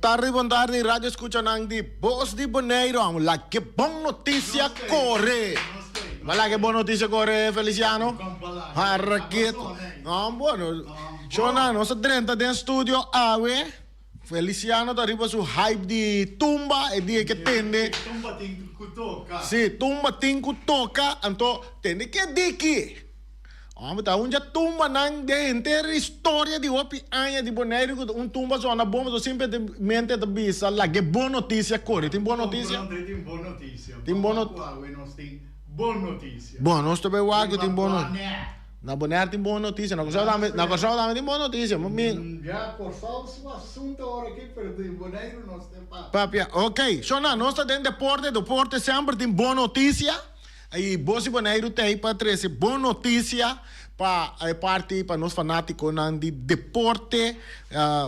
Buon tarde, Radio Escucha Nandi, Voz di Bonaire, la che buona notizia corre. Ma la che buona notizia corre, Feliciano? Arracheto. No, buono. Shona, non sta 30 in studio, Feliciano arriva su hype di Tumba e di che tende. Tumba tin kutoka. Sì, Tumba tin kutoka, anto tende che dici. Mas tá onde tumba nang de inteira história de opi anha de Bonaire tumba só na bomba do simplesmente da bisa lá que boa notícia corre tem boa notícia Tem boa notícia tem boa notícia bom nós também o água tem boa notícia na Bonaire tem boa notícia na Corsal também tem boa notícia mas já Corsal se o assunto agora aqui pero em Bonaire nós tem papia ok só na nós tá dentro deporte sempre tem boa notícia. Aí, Bosi Bonaire tem para trazer boa notícia para a parte para nós fanáticos de deporte,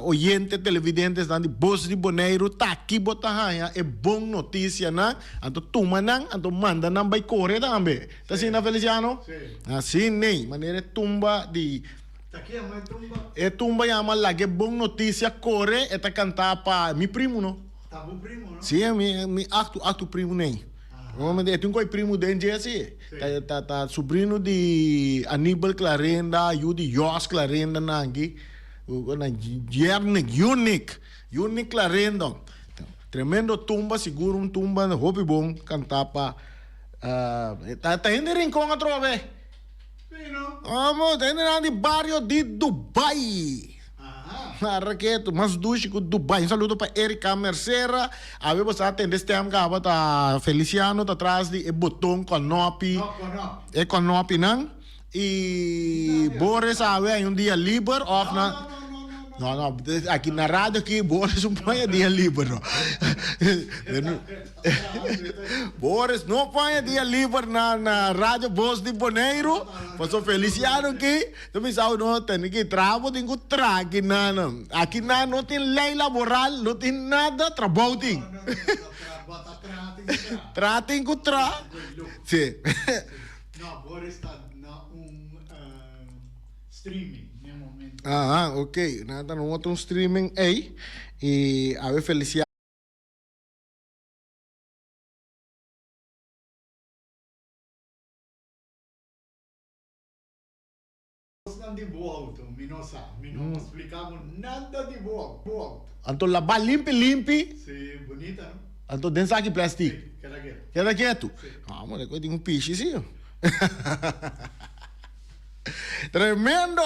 oyentes, televidentes, de Bosi Bonaire tá aqui botar é boa notícia, né? Então toma não, então manda não vai correr também. Tá assim, na Feliciano? Sim. Assim nem, maneira tumba de aqui é mais tumba. É tumba chama lá que boa notícia corre, é tá cantar para meu primo, não? Tá bom primo, não? Sim, meu acto primo nem. Tem um primo dentro assim, tá sobrinho de Aníbal Clarenda, e de Jos Clarenda nangi, Unique Clarenda, tremendo tumba, seguro tumba, hobby bom, cantar para, tá indo rincão a trove. Sim, não? Vamos, tá indo no barrio de Dubai. Raqueto, mas duche com Dubai. Um saludo para Erika Mercera. A ver você atende este tempo que tá Feliciano tá atrás de botão com nopi. É com nopi não? E Boris sabe um dia livre off na. Não, aqui na rádio aqui Boris não põe dia livre não. Boris não põe dia livre na rádio Voz de Bonaire. Passou Feliciano aqui, também sabe não tem que trabalho, tem que aqui não. Aqui não tem lei laboral, não tem nada trabalho tem. Tratem que tra. Sim. Não, Boris está na streaming. Ok. Nada no outro streaming aí. E a ver Feliciano. Não de volta, não explicamos nada de volta. Anto lavar limpi. Sim, bonita, não? Anto dentro aqui plástico. Queda quieto. Mas depois tem piche sim. Tremendo.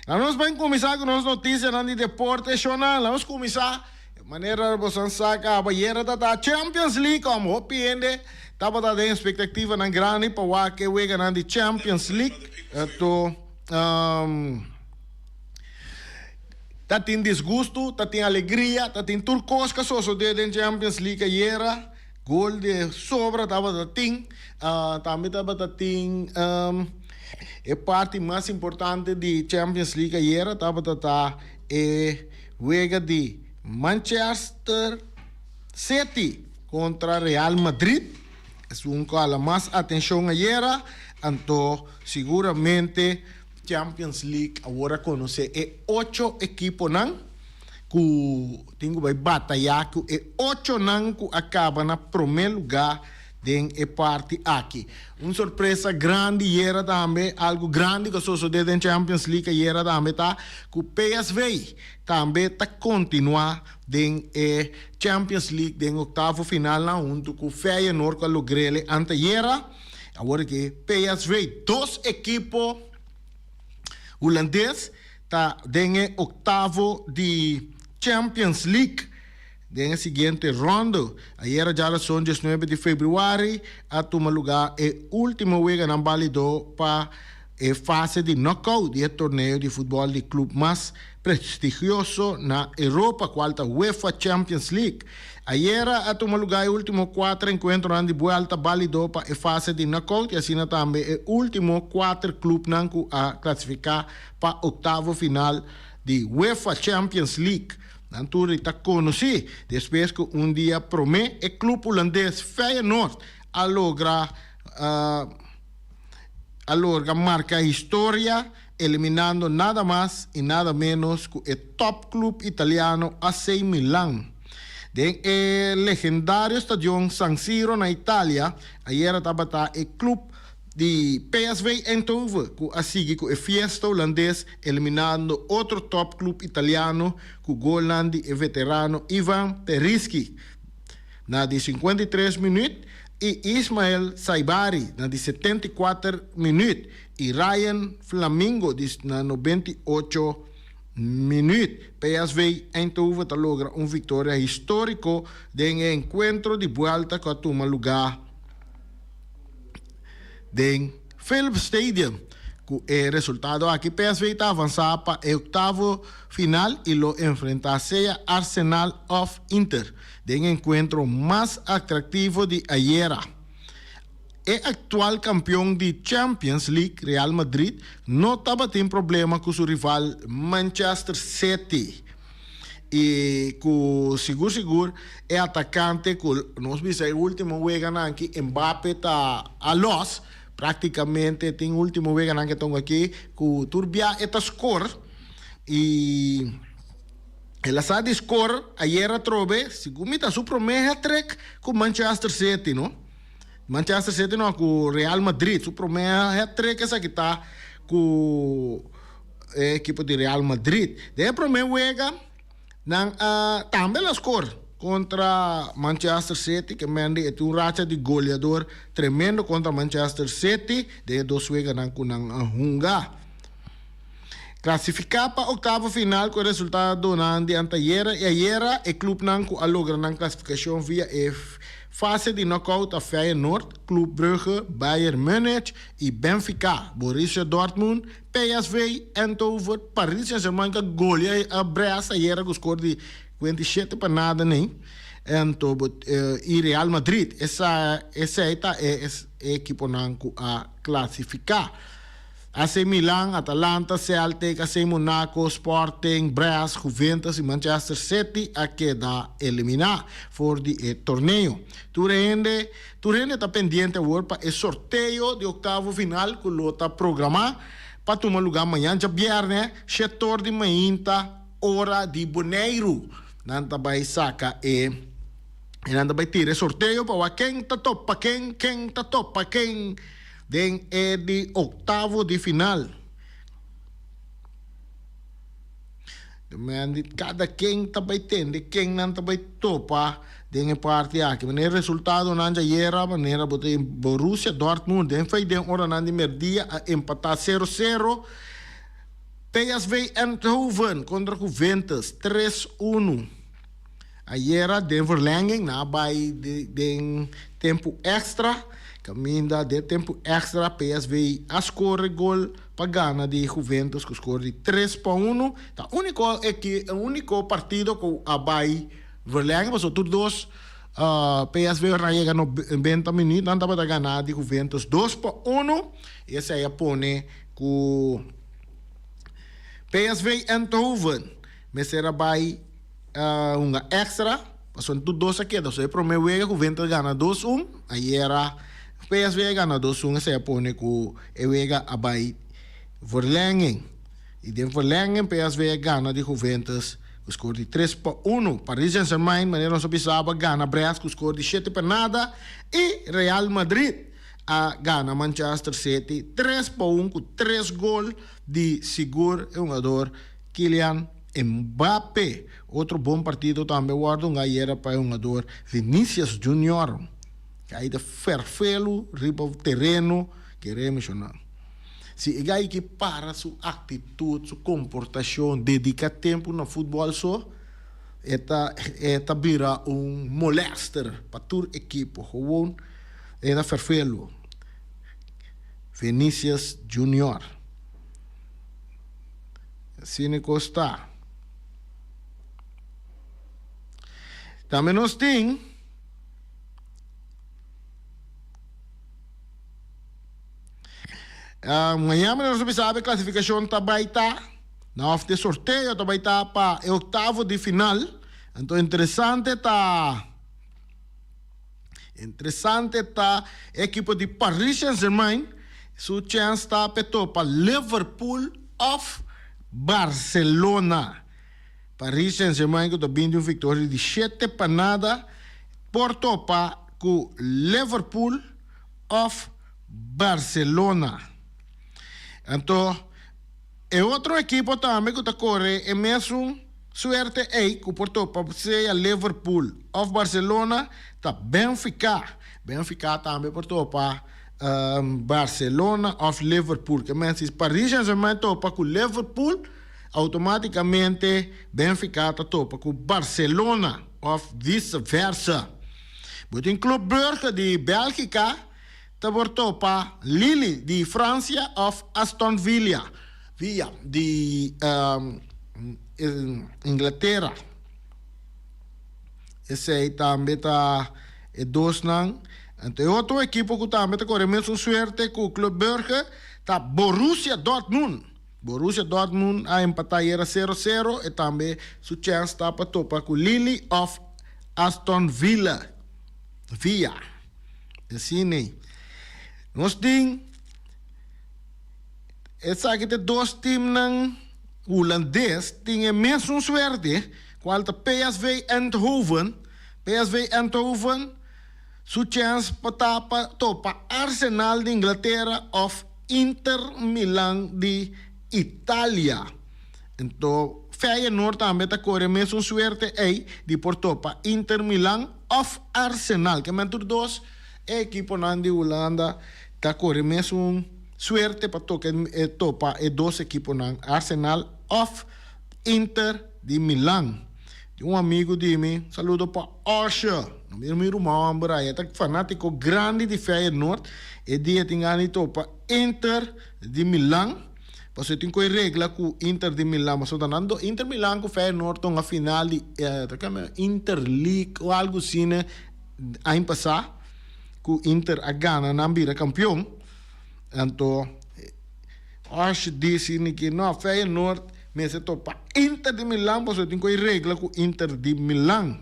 Nós vamos começar com as notícias de deporte, Shona. Vamos começar de maneira você sabe a banheira da Champions League, como opinião, estava dando expectativa na grande para o que vem na Champions League. Então, tá tem desgosto, tá tem alegria, tá tem turcos que só de Champions League era gol de sobra, estava tem, também estava tem a parte mais importante de Champions League era estava jogo de Manchester City contra Real Madrid. É um que mais atenção era, então seguramente Champions League agora conhece 8 equipos não que tem que batalhar com 8 não que acaba na primeiro lugar den a parte aqui. Uma surpresa grande era também, algo grande que sucedeu na Champions League era também tá que o PSV também tá continuar den a Champions League den oitavo final na junto com o Feyenoord que logrele anteera. Agora que PSV 2 equipos holandês tá den a oitavo de Champions League. Den seguinte ronda, ayer já são 19 de fevereiro, a tomar lugar o último jogo na válido para a fase de knockout do torneio de futebol de clube mais prestigioso na Europa, qual é a UEFA Champions League. Ayer a tomar lugar o último 4 encontros de volta válido para a fase de knockout e assim também o último 4 clubes a classificar para o oitavo final de UEFA Champions League. Nantur está conhecido depois que dia promete o clube holandês Feyenoord a lograr marcar a história eliminando nada más y nada menos que el top club italiano AC Milan. El legendario estadio San Siro na Italia, ayer estaba el club de PSV Eindhoven, que así que el fiesta holandés eliminando otro top club italiano, con gol de el veterano Ivan Perisic na de 53 minutos y Ismael Saibari na de 74 minutos y Ryan Flamingo na 98 minutos. PSV Eindhoven logra una victoria histórica en el encuentro de vuelta que toma lugar en Philips Stadium. El resultado aquí PSV está avanzado para el octavo final y lo enfrentarse a Arsenal of Inter, en el encuentro más atractivo de ayer. El actual campeón de Champions League, Real Madrid, no estaba teniendo problema con su rival Manchester City. Y con seguro el atacante, con nos dice el último juego aquí, Mbappé está a los, prácticamente tiene el último juego que tengo aquí, con Turbia esta score. Y el asado de score ayer trove, según mi su primer hat-trick con Manchester City, ¿no? Manchester City no com Real Madrid. Su primer hat-trick essa que está com a equipe de Real Madrid. Daí primeiro juega também a score contra Manchester City, que mende é racha de goleador tremendo contra Manchester City. Daí dois juega com Hunga. Classificar para oitavo final com o resultado de anteayer. E ayer o clube não logra a classificação via fase de knockout a Feyenoord, Club Brugge, Bayern Munich e Benfica, Borussia Dortmund, PSV Eindhoven, Paris Saint-Germain que goleia a Brest ayer com score de 27 para nada nem. E Real Madrid, essa é a equipe a classificar. AC Milan, Atalanta, Celtic, AC Monaco, Sporting, Brest, Juventus e Manchester City a quedar eliminar por o torneio. Turende está pendiente para o sorteio de octavo final que lo está programado para tomar lugar amanhã, já viernes, 7 de manhã, hora de Bonaire. Nanta vai saca nanta vai tirar sorteio para quem está top, para quem está top, para quem den é de octavo de final. Cada quem também tem, de quem não também topa, den é parte aqui. Maneira resultado não já era, maneira botei Borussia Dortmund, den foi den hora não de merdia a empatar 0-0. PSV Eindhoven contra Juventus 3-1. Ayer den verlenging na bij den tempo extra. Caminda de tempo extra, PSV a score gol para ganhar de Juventus, que score de 3-1. O único partido que a vai verlenging, mas outros dois, PSV chega no 20 minutos, não dá para ganhar de Juventus 2-1. Esse aí põe com PSV Eindhoven, mas será vai uma extra, são tudo dois aqui, então o primeiro jogo Juventus ganha 2-1, aí era PSV gana 2-1, se põe com o jogo abai verlenging. E de verlenging PSV gana de Juventus com score de 3-1. Paris Saint-Germain, maneira não se pensava, gana Brest com score de 7 para nada. E Real Madrid gana Manchester City 3-1 com 3 gols de seguro jogador Kylian Mbappé. Outro bom partido também, guardo era para o jogador Vinícius Júnior. Que aí de ferfelo, riba o terreno, queremos mencionar. Se o gajo que para sua atitude, sua comportação, dedica tempo no futebol só, é vira molester para toda a equipe. Gewoon, é ferfelo. Vinícius Júnior. Assim está. Também nós temos amanhã nós sabe a classificação também está na hora de sorteio também está para o oitavo de final. Então interessante está a equipe de Paris Saint-Germain. Sua chance está para Liverpool of Barcelona. Paris Saint-Germain que também uma vitória de 7-0 por topa com Liverpool of Barcelona. Então, é outro equipo também que está correndo é mesmo suerte aí que por topa seja Liverpool of Barcelona tá Benfica também por topa Barcelona of Liverpool que mesmo Paris Saint-Germain topa com Liverpool automaticamente Benfica está topa com Barcelona of vice-versa. But in Club Brugge de Bélgica está por topa Lille de França of Aston Villa de Inglaterra. Esse aí também está dois não. Então outro equipo que também está correndo mesmo suerte com o Club Brugge está Borussia Dortmund. Borussia Dortmund a empatar 0-0 e também sua chance está para topa com Lille of Aston Villa. Assim né. Nós temos aqui dois times não holandês tem mesmo suerte qual é PSV Eindhoven. PSV Eindhoven sua chance para topa Arsenal de Inglaterra of Inter Milan de Itália. Então, Feyenoord também está correndo mesmo suerte aí de por topa Inter Milan of Arsenal. Que men dois equipos de Holanda está correndo mesmo suerte para topa dois equipos Arsenal of Inter de Milan. Amigo de mim, saludo para Osher. Meu irmão, é fanático grande de Feyenoord. E dia tem topa Inter de Milan. Porque eu tenho regra com Inter de Milan, mas eu estou dando Inter Milan com Feyenoord na final de Interleague ou algo assim, ano passado, com Inter a Ghana na vira campeão. Então, acho disse que não, Feyenoord, mas eu estou para Inter de Milan, porque eu tenho regra com Inter de Milan.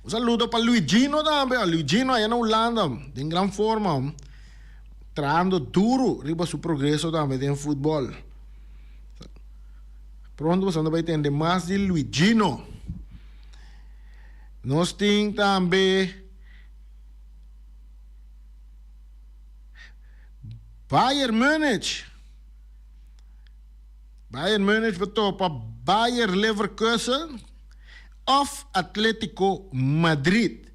Um saludo para Luigino também, Luigino aí na Holanda, em grande forma. Trabajando duro riba su progreso también en fútbol. Pronto vamos a entender más de Luigino. Nós temos também Bayern Munich. Bayern Munich betul para Bayer Leverkusen of Atlético Madrid.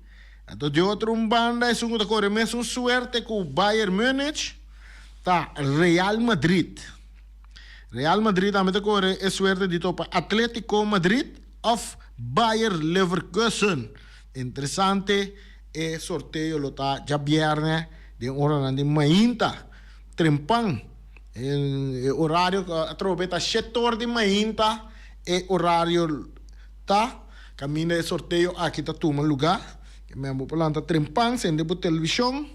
Então, de outro banda, é um corre mesmo suerte com o Bayern Munich, tá Real Madrid. Real Madrid também corre é suerte de topa Atlético Madrid of Bayer Leverkusen. Interessante é sorteio lo tá já viernes de hora de manhã, trempang. Horário através 7 horas de manhã é horário tá caminho de sorteio aqui tá toma lugar. Mesmo planta trempang sende por televisão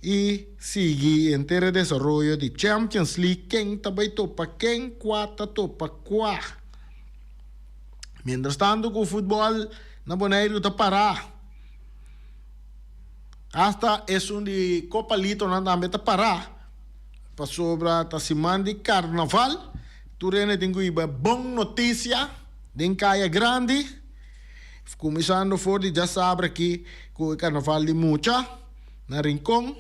e sigue inteiro desenvolvimento de Champions League quem também topa quem quarta topa qua. Mientras tanto com o futebol na Bonaire está parar. Hasta es um de Copa Lito na também está parar. Para sobre a semana de Carnaval, turene tenho uma boa notícia de Caia Grande. Começando for de já sabe aqui com o Carnaval de Mucha na Rincón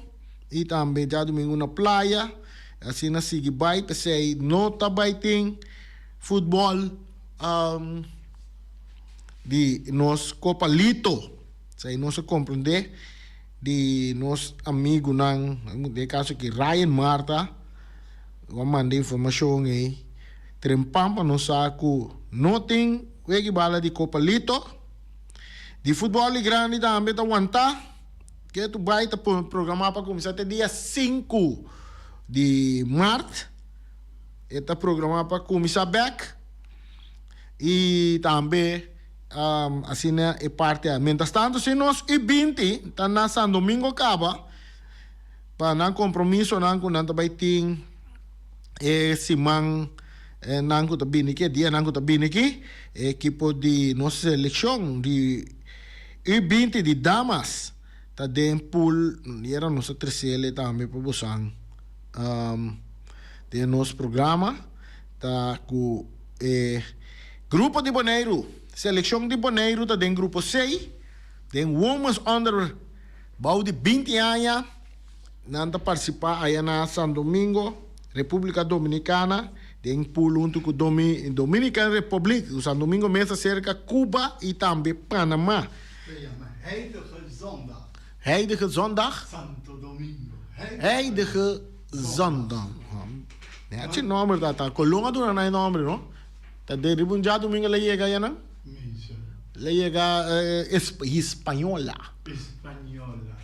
e também já domingo na praia assim na sigue vai pensei nota vai tem futebol de nos Copa Lito sei não se compreender de nos amigo nang de caso que Ryan Marta eu mandei informação aí trempam para não saco nothing o equibala de Copa Lito. De futebol grande também está aguentar. Que tu vai estar programado para começar até dia 5 de março. Está programado para começar back. E também, assim, é parte. Mientras tanto, se nós e 20, está na São Domingo acaba. Para não compromisso, não com nada vai ter. Semana. Não com também aqui. Dia não com também aqui. Equipo de nossa seleção. De U20 de damas tá dentro pool era nossa terceira também para buscar de nosso programa. Tá com Grupo de Bonaire, Seleção de Bonaire, está em grupo 6. Tem Women's Under bau de 20 anos. Nanta participar aí na São Domingo, República Dominicana. Tem pulo junto com Dominican Republic, o São Domingo mesmo cerca Cuba e também Panamá. Heilige Zondag. Santo Domingo. Heilige Zondag. Ja, het nummer dat daar. Kolonga doen aan een nummer, no? Dat de ribunja domingo le llega ya, no? Le llega Hispaniola. Espanhola.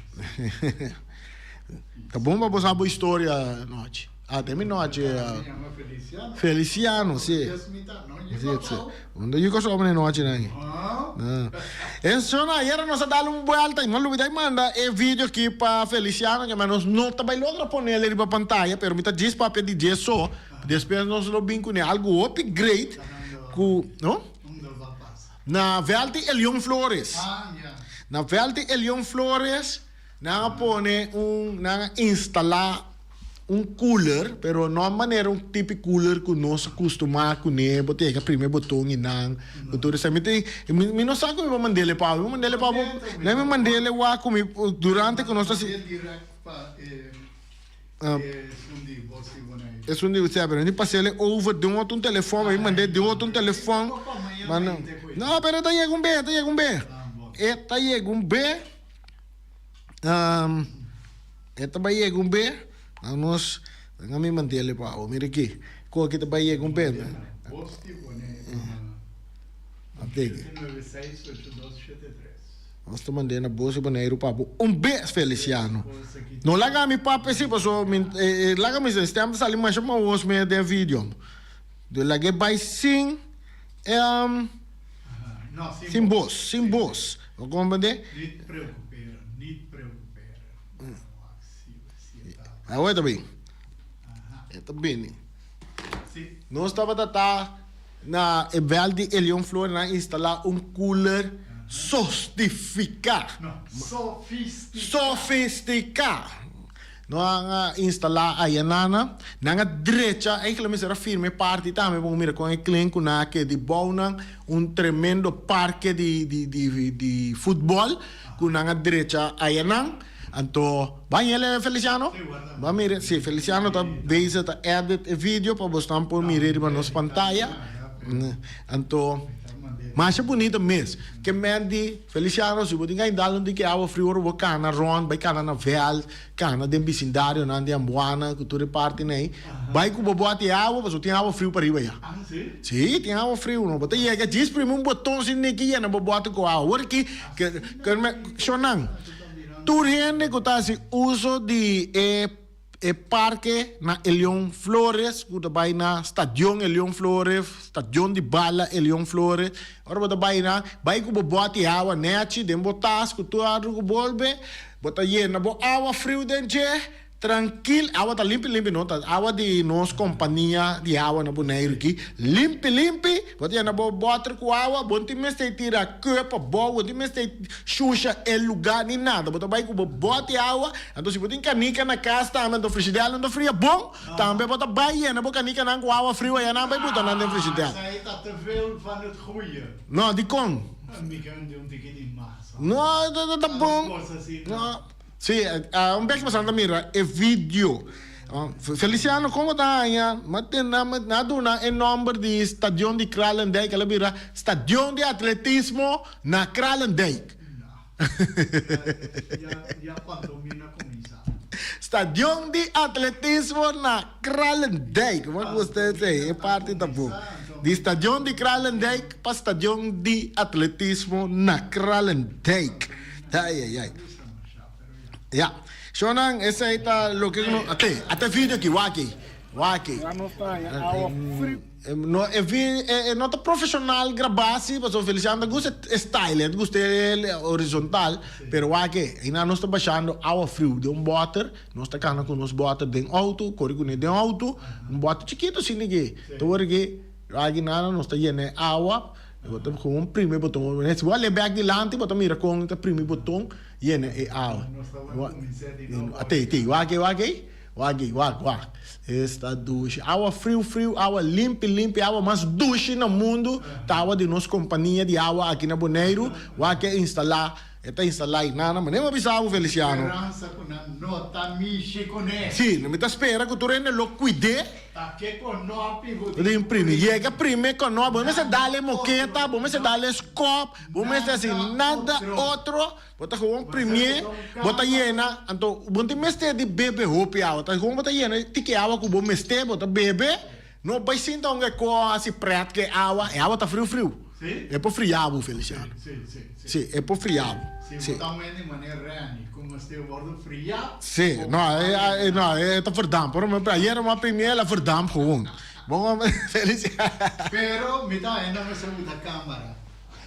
Tá bom para você a história noite. Ah, tem noite. Feliciano. Feliciano, sim. Onde eu gosto de noite, né? Então, ayer nós dá vuelta e não olvidei manda e vídeo aqui para Feliciano, que nós não também logra poner ele para pantalla, pero me tá diz para pedir só, depois nós lo vinco né algo upgrade com, não? Na Velte Elion Flores. Na Velte Elion Flores, na pone na instalar cooler, pero não maneira tipo cooler que nós acostumamos com né, botei que primeiro botão e não, botão esse me não sabe como mandele para, não me mandele wa como durante que nós assim é um dia você abre, nem passei ele over de outro telefone, me mandei de outro telefone, mas não, pero tá chega um B, tá chega um B, vai chegar um B. Nós me mantele pa o mira aqui qual que vai ir com pé nós estamos mandando a bolsa Bonaire para beijo Feliciano não larga me papo assim passou larga me estamos saindo mais uma voz meio de vídeo do larga vai sim sem voz o como de Agora está bem. Está bem. Nós estava na Evaldi Elion Flor na instalar cooler sofisticado. Nós instalar a Yanana na direita, eigenlijk será firme parte também, vamos mirar com o cliente na que de Bona tremendo parque de futebol, com na direita a Yanana. Então, vai ele Feliciano? Vai mirar, sim, Feliciano está vendo, está edit vídeo para você por mirar na nossa pantalla. Então, mas é bonito mesmo. Que mendi Feliciano, se você tem dado onde que água frio, vai cana ron, vai cana na vel, cana de vecindário, na de Ambuana, que tu reparte nem. Vai com boa de água, mas tem água frio para ir já. Sim, tem água frio, não. Mas aí é que diz primeiro botou assim aqui, na boa com água. Agora que chonang. Turgente que está se uso de parque na Elion Flores, que vai na Stadion Elion Flores, Stadion de Bala Elion Flores. Agora você vai com bote água nete, dem botas que tu abre com bolbe, bota na água frio dentro. Tranquilo, água está limpa, não tá? Água de nossa companhia de água na Bonaire aqui, limpa, você na bota com água, bom time você tira copa, boa, time você xuxa el lugar nem nada, você vai com bote água, então se você tem canica na casa, também do frigideiro, não fria bom, também você vai na boca canica na água frio, aí não vai botar na frigideiro. Zij dat te veel van het goede. Não, de com? Não, tá bom. Não. Sim, vez que você mira é vídeo. Feliciano, como está aí? Mas na duna é nome de Stadion de Kralendijk, ela vira Stadion de Atletismo na Kralendijk. Ja, quando mina comienza. Stadion de Atletismo na Kralendijk. Wat você diz? É parte da boa. De Stadion de Kralendijk para Stadion de Atletismo na Kralendijk. Ai. Ya, Shonan, esse aí tá lo que até vídeo aqui, waki. Não é nota profissional gravar assim, mas o Feliciano gosta style, gosta horizontal, pero waki, ainda nós está baixando água frio de water, nós está cana com nos water de auto, corre de auto, water chiquito assim ninguém. Então aqui, waki nada nós está lleno água. Botam com primeiro botão, se você olhar back dilante, botam mira com o primeiro botão, e é água. Até, waki, Wag. Esta douche. Água frio, água limpa, água mais douce no mundo. Tá água de nossa companhia de água aqui na Bonaire. Wag é instalar. Está instalado em nada, mas nem me bisavo, Feliciano. Esperança com a nota miche com ele. Sim, não me está esperando que tu rende lo cuide. Tá que com nopi, De imprimir. Chega primeiro com nós, vamos se dar moqueta, vamos se dar scope, vamos se assim, nada outro. Bota com imprimir, bota llena, então, bota mestre de bebê roupa, bota com bota llena, tique água com bom mestre, bota bebê. Não vai sentir um que assim preto que água tá frio. Sim. É para friar, Feliciano. Sim. É para friar. Se botar de maneira reani, como se eu bordo friar. Sim, não, é tá verdade. Por exemplo, ayer uma primeira verdade gewoon. Bom, Feliciano. Pero me dá ainda mais da câmera.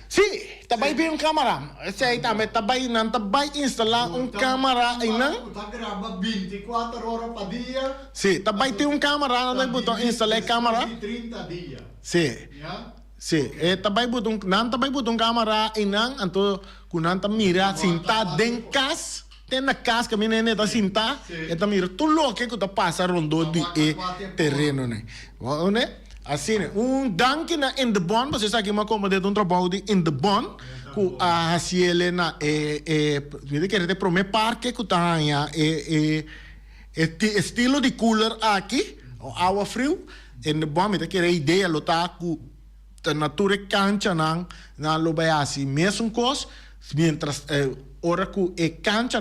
Sim, também bem câmera. Sei também também instalar câmera aí não. Tá grava 24 horas por dia. Sim, também tem câmera, não tem botão instalar câmera. 30 dias. Sim. Sim, também botão câmera aí não, então quando mira cinta dentro casa. Tem na casa que a menina está sentada, e mira tudo louco que está passando rondo de terreno, né? Assim, danke na in the bond, você sabe que uma coisa de trabalho de in the bond, que a ciele na me quer te prometer parque que tá aí, estilo de cooler aqui, água frio, in the bond me quer ideia lotar que a natura cancha na loba assim, mesmo coisa, mientras ora que cancha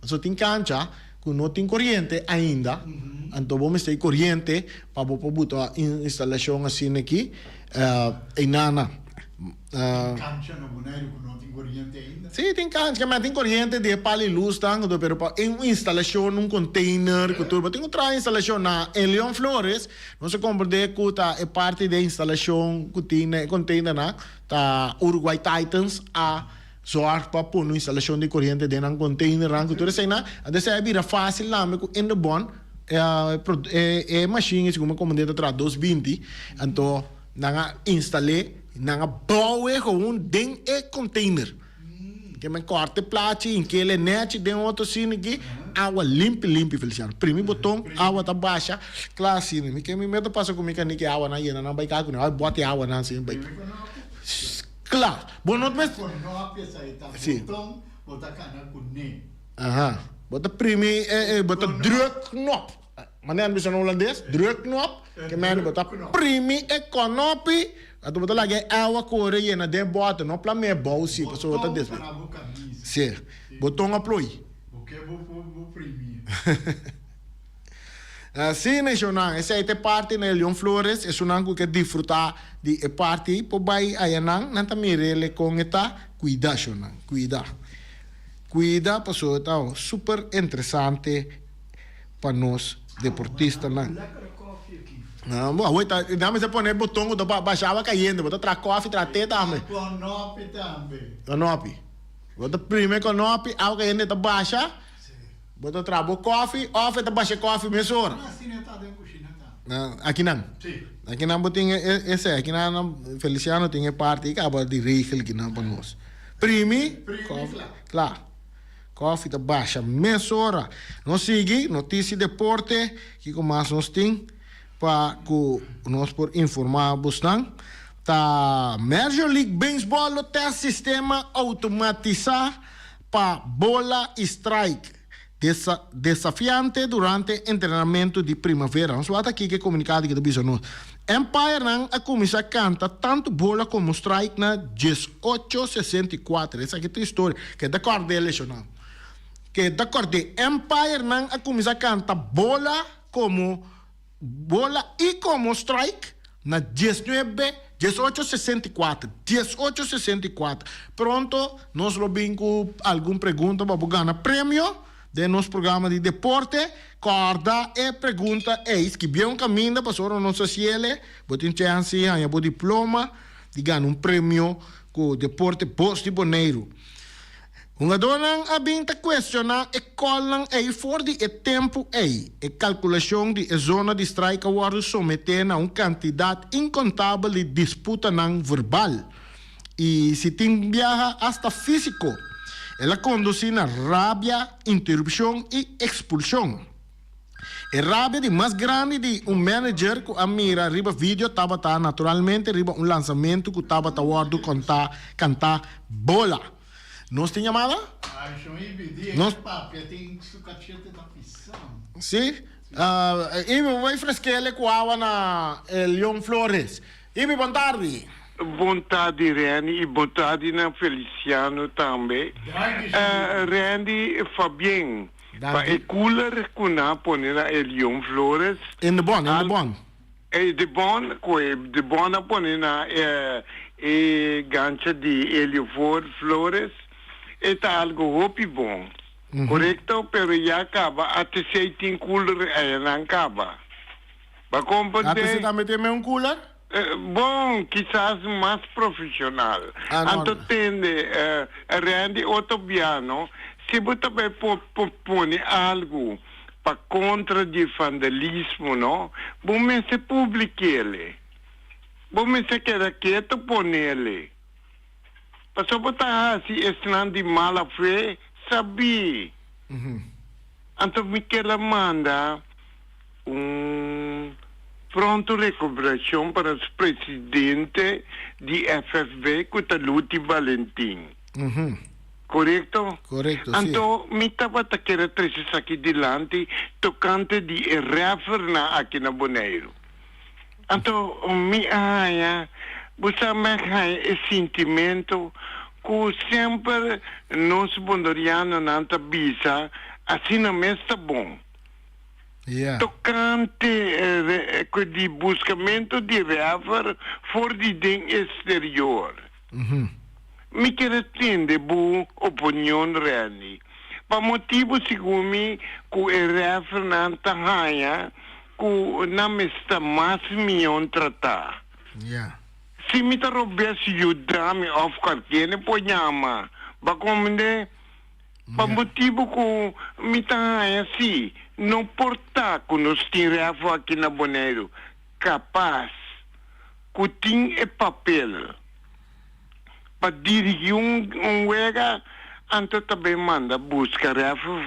só tem cancha, que não tem corrente ainda, então vamos ter corrente para botar a instalação assim aqui, e nana. Cancha no Bonaire que não tem corrente ainda? Sim, tem cancha, mas tem corrente de pala e luz, pero para instalação num container, que tudo, tem outra instalação na Leon Flores, não se compreende que é parte da instalação que tem container na tá Uruguay Titans a zorg para pôr uma instalação de corrente dentro de um container, que tudo assim, até é bira fácil lá, mas in the bond machine como comandante tra 220, então nanga instalei nanga baue com dentro é container. Que me corte plate, em que ele net dentro outro cine aqui, água limpa, Feliciano. Primeiro botão, água tá baixa, claro assim, que me medo passa comigo que que água na hiena, não vai cair, não bote água na assim, vai. Claro, bom não mas sim. Botão, bota canal com ne. Bota primeiro, bota druk knop. Maneira bisa no holandês, druk knop, que me bota primeiro knop. Atau betul lagi awak Korea yang ada buat no plan me bau si pasal betul des. Sim, botão apoio. Porque vou primeiro. Sim, nacional, essa é parte na Leon Flores, é um angu que disfrutar de parte, por vai ayanang, nanta mirele com eta cuida, pasal itu super interessante para nós deportistas nang. Não, dá-me se pôr botão que baixava caindo, bota tra coffee, tra tê também. Conopi também. Conopi. Bota primeiro conopi, água caindo tá baixa. Bota tra coffee, off tá baixa coffee mesmo hora. Aqui não. Sim. Aqui não botem esse, aqui não Feliciano tem parte que acaba de regel que não para nós. Primi, coffee, claro. Coffee tá baixa mesmo hora. Nós sigue notícia de deporte que como nós tem para que nós por informar bastante. Tá Major League Baseball tem sistema automatizado para bola strike desafiante durante treinamento de primavera. Nós vamos aqui que comunicado que da nós. Empire não a começar a cantar tanto bola como strike na 1864. Essa aqui é a história que é da Cordel não. Que da Cordel Empire não a começar a cantar bola e como strike na 1864. Pronto, nós lo com alguma pergunta para ganhar prêmio de nosso programa de deporte. Corda e pergunta é que bem caminho para o nosso cielo, botem chance, ganhar o diploma, de ganhar prêmio com deporte posto Bonaire. Uma dona a bem te questionar e colam aí for de tempo aí e calculação de zona de strike award someter a quantidade incontável de disputa não verbal e se tem viaja hasta físico ela conduz a rabia, interrupção e expulsão. E rabia di mais grande de manager que a mira riba vídeo tava tá naturalmente riba lançamento que tava tá wardo cantar bola. Nós tem chamada? Nós papi, tem sucachete da pisão. Sim. E vai fresquele com água na Leon Flores. E boa tarde. Boa tarde, Randy, e boa tarde na Feliciano também. Randy, Fabien. Pa e cooler kuna ponera el Leon Flores. In de bon. De bon a ponera gancha de Elio Flores. Eta algo hopi bom. Correcto, pero ya acaba. Até se tem cooler não acaba. Va compreender? Até se tá metendo um cooler? Bom, quizás mais profissional. Anto tende, Randy Otobiano, se você também propõe algo para contra de vandalismo, não? Bom, se publique ele. Bom, se quer quieto, põe ele. Para só botar assim, esse de mala fé, sabia. Anto me quer manda pronto recuperação para o presidente de FFB, que é Luti Valentim. Correto? Correto, então, me estava a querer trazer aqui delante, tocante de referna aqui na Bonaire. Então, você me dá esse sentimento que sempre nós bondorianos não bisa, assim não está bom. Yeah. Tocante de buscamento de refer for de ding exterior. Me quer entender boa opinião Rani. Para motivo segundo me que o refer não está ganha, que não está mais milhão tratar. Yeah. Se me está roubando ajudar-me a qualquer ne pode chamar. Para compreender? Para motivo que me está ganha assim. Não portar que nós temos aqui na Bonaire capaz que tem papel para dirigir wega, então também manda buscar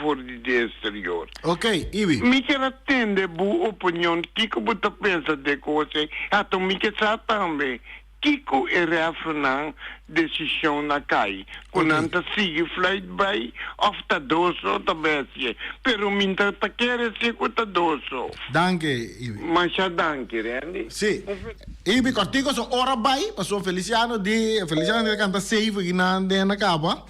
fora de exterior. Ok, Ibi. Me quer atender boa opinião, que você pensa de coisa, então me quer saber também. Kiko na decisão na cai. Quando anda sigue flight by of the doso também. Pero minta ta quer ser com the doso. Danke, Ibi. Mas já danke, Randy. Sim. Ibi, cortico so ora vai, passou Feliciano de canta save que na acaba.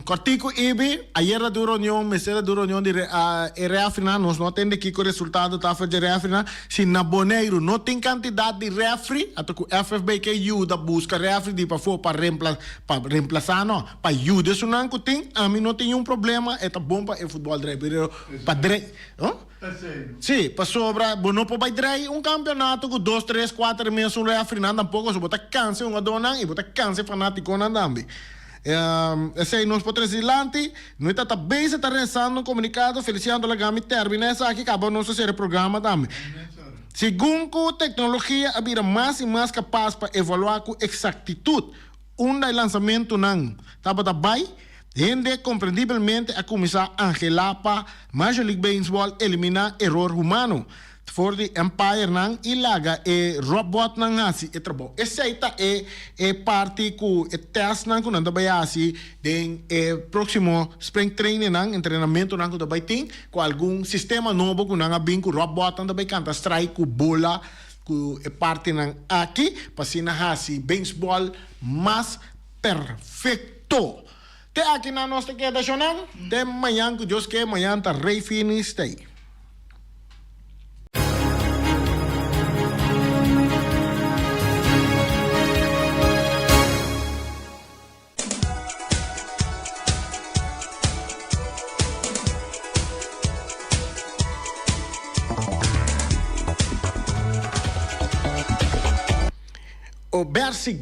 Cortico Ibi, ayer la reunião, mesera de reunião de reafina, nós não temos que o resultado tá de reafina, se na Bonaire não tem quantidade de refri, até que o FFB que ajuda busca refri de para reemplazar, não, para ajuda isso não que tem, a mim não tem problema, é tá bom para o futebol drive, para drive, sim, para sobra, não pode drive campeonato com 2, 3, 4 meses um refri, não tampouco, só botar câncer uma dona e botar câncer fanático na dambi. Esse nós podemos ir adiante, nós estamos bem se rezando comunicado, Feliciano Lagami termina essa aqui, acaba o nosso programa também. Segundo a tecnologia, havia mais e mais capaz para evaluar com exactitud lançamento não estava bem, rende compreendivelmente a começar a angelar para Major League Baseball eliminar erro humano. For the Empire nang ilaga robot nang hasi trabo. Essa é parte que test nang que nanda bayasi den próximo spring training nang treinamento nang que dabai tem com algum sistema novo que nang abin com robot nanda bay canta strike com bola que parte nang aqui pasina hasi baseball mais perfeito. Te aqui na nossa queda chonang de manhã que Deus que manhã tá rei finish stay. O Bercy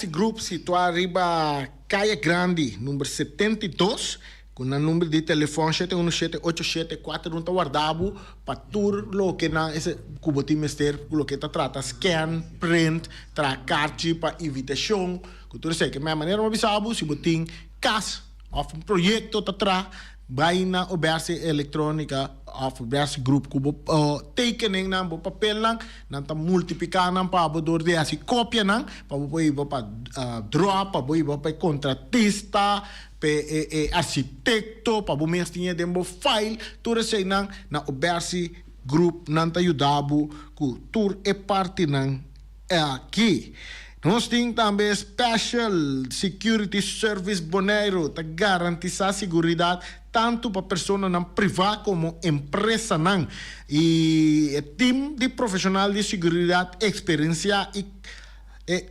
Group situado arriba Caia Grande, número 72, com o número de telefone 717-87-4 guardado para tudo o que na esse cubotim mister, o que trata scan, print, tra carte para invitação, que tudo sei que minha maneira não bisabo se botin cash of um projeto tá vai na oberse eletrônica of oberse grupo kubo tekening nang bo papel lang nanta multiplicar nang pa bodor de asi copia nang pa bo ibo pa draw pa bo ibo pa contratista pe arquitecto pa bo mes tinha dembo file tudo sei nang na oberse grupo nanta ayudabo ku tour e parte nang aqui. Nós temos também Special Security Service Bonaire, que garantiza a segurança tanto para pessoas não privada como empresa não. E o time de profissional de segurança experiência e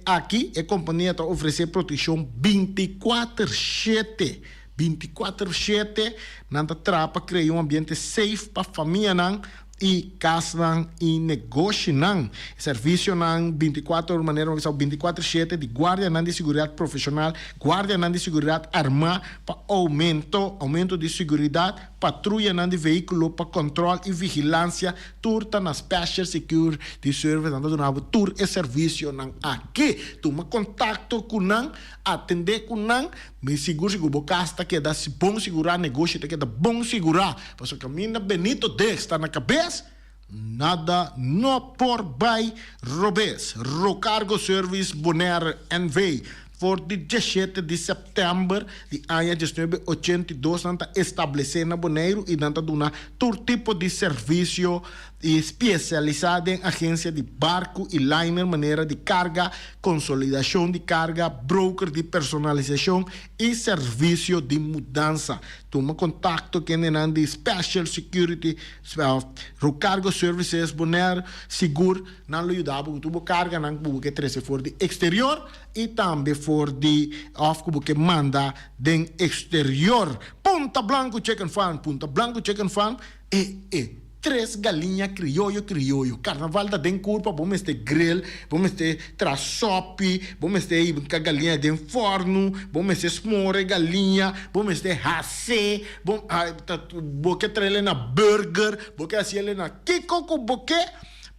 aqui a companhia está oferecendo proteção 24/7. 24/7, não trapa criar ambiente safe para a família não. E casa e negócio não. Serviço não 24 de maneira 24/7 de guarda não de segurança profissional, guarda não de segurança armada para aumento de segurança, patrulha não de veículo para controle e vigilância, turta na Special Security Service, não do tour e serviço não aqui. Toma contato com não, atender com não, me seguro que o casta que dá bom segurar negócio, que dá bom segurar, porque o caminho Benito Dex está na cabeça. Nada no por by Robes, Rocargo Service Bonaire NV. Voor de 17 de setembro de ano de 1982, nanta estabelecer na Bonaire e nanta dona todo tipo de serviço especializado em agência de barco e liner, maneira de carga, consolidação de carga, broker de personalização e serviço de mudança. Toma contato com o de Special Security, Rocargo Services Bonaire, seguro, não lhe dá porque tu carga, não porque trece for de exterior e também for de off que manda den exterior. Punta Blanco Chicken Farm tres galinhas criollo. Carnaval da den curva, vamos ter grill, vamos ter trasopi, vamos ter galinha den forno, vamos ter smore galinha, vamos ter hacé, boque trele na burger, boque assim na kiko boque.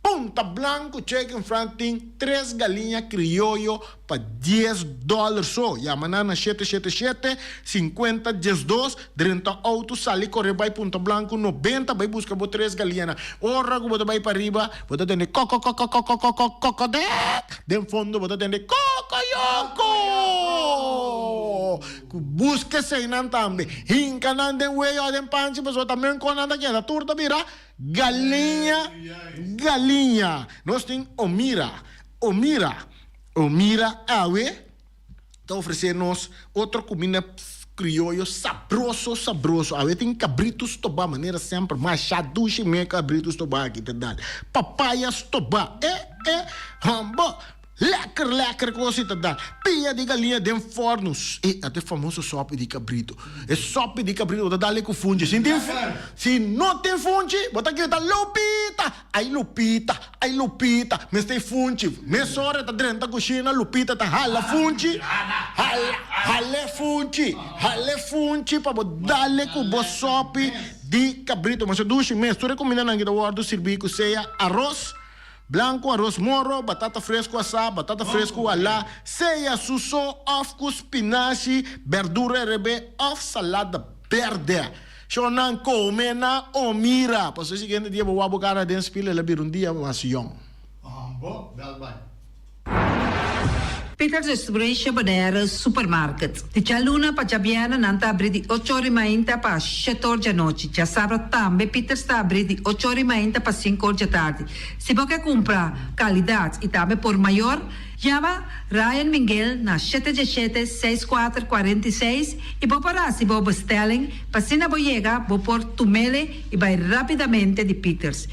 Punta Blanco Chicken Farm tem 3 galinhas criollo para $10 só. Yamana na 777-50-12, 30 autos, sali corre vai Punta Blanco, 90, vai buscar 3 galinhas. Ora, você vai para riba, você tem coco, de fundo, você tem busca se nan também. Hinka nan den weio den panchi, mas também com nada que da turta vira galinha. Nós tem Omira, awe, tá oferecendo outra comida criollo sabroso. Awe tem cabritos toba, maneira sempre machado, chimé cabritos toba aqui te dá. Papaias toba, hambo. Lekker coisa te dá. Pia de galinha de fornos. E até famoso sopa de cabrito. É sopa de cabrito, você dá ali com fungi. Se não tem fungi, você aqui tá Lupita. Ai Lupita. Mas tem fungi. Mas hora tá dentro da cozinha, Lupita tá hala fungi. Hala fungi. Para dar ali com boa sopa de cabrito. Mas eu duche mesmo. Estou recomendando aqui da hora servir com ceia arroz blanco, arroz moro, batata fresco assada, batata fresco alá, ceia suso, of com spinaci, verdura rebe, of salada verde. Shonan come na Omira. Para o seguinte dia, vou abocar a dentro spila, ela vir dia mais young. Bom, bem. Peter's Distribution Bonaire Supermarket. Di Cialuna pa Ciabiana nanta abri di 8 ore mainta pa 7 ore di notte. Ci sabato tambe Peter sta abri di 8 ore mainta pa 5 ore di tardi. Se vuoi compra qualità e tambe por maior, chiama Ryan Miguel na 777-6446 e può parare se vuoi bestelling, pa se na boiega, vuoi por tumele e vai rapidamente di Peters.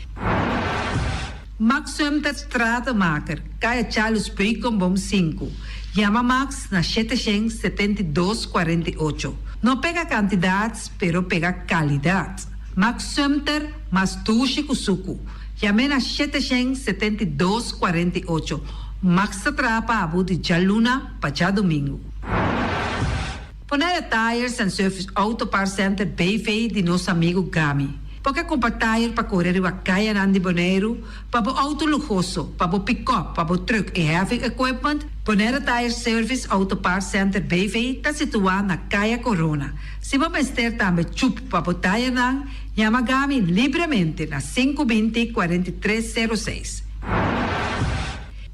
Max Sumter Stratenmaker, Kaya Charles Bacon Bom 5. Llama Max na 772-48. No pega cantidades, pero pega qualidade. Max Sumter, mas tushi kusuku. Llame na 772-48. Max atrapa abu de Jaluna pa já domingo. Bonaire Tires and Service Auto Parts Center BV de nosso amigo Gami. porque compra tire para correr a caia nandi Bonaire, para o auto lujoso, para o pick-up, para o truck e heavy equipment, Bonaire Tire Service Auto Parts Center BV está situado na caia Corona. Se você ester também chup para o tire nang, Yamagami livremente na 520-4306.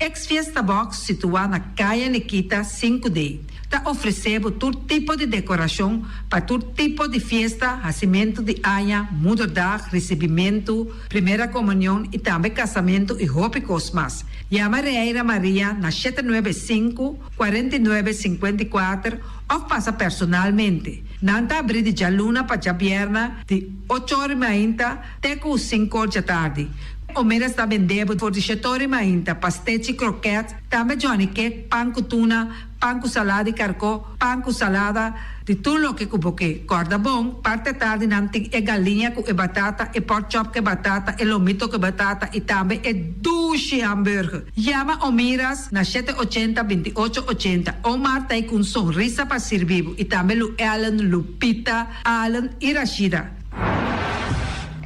Ex-Fiesta Box situada na Caia Nikita 5D. Está oferecendo todo tipo de decoração para todo tipo de festa, nascimento de anha, mudança, recebimento, primeira comunhão e também casamento e roupa cosmas. Llama Reira Maria na 795-4954 ou passa personalmente. Nanta abrir de jaluna para Jabierna de 8h30 até 5h da tarde. O mês está vendendo por 17h30 pastéis e croquetes, também Johnny Cake, pão com tuna, pão com salada e carcó, pão com salada, de tudo o que cuboque. Corda bom, parte tarde nanti é galinha com batata, e pork chop com batata, e lomito com batata, e também é duche hambúrguer. Llama o Miras na 780-2880, ou Marta com sorriso para servir, e também o Ellen, Lupita, Alan e Rashida.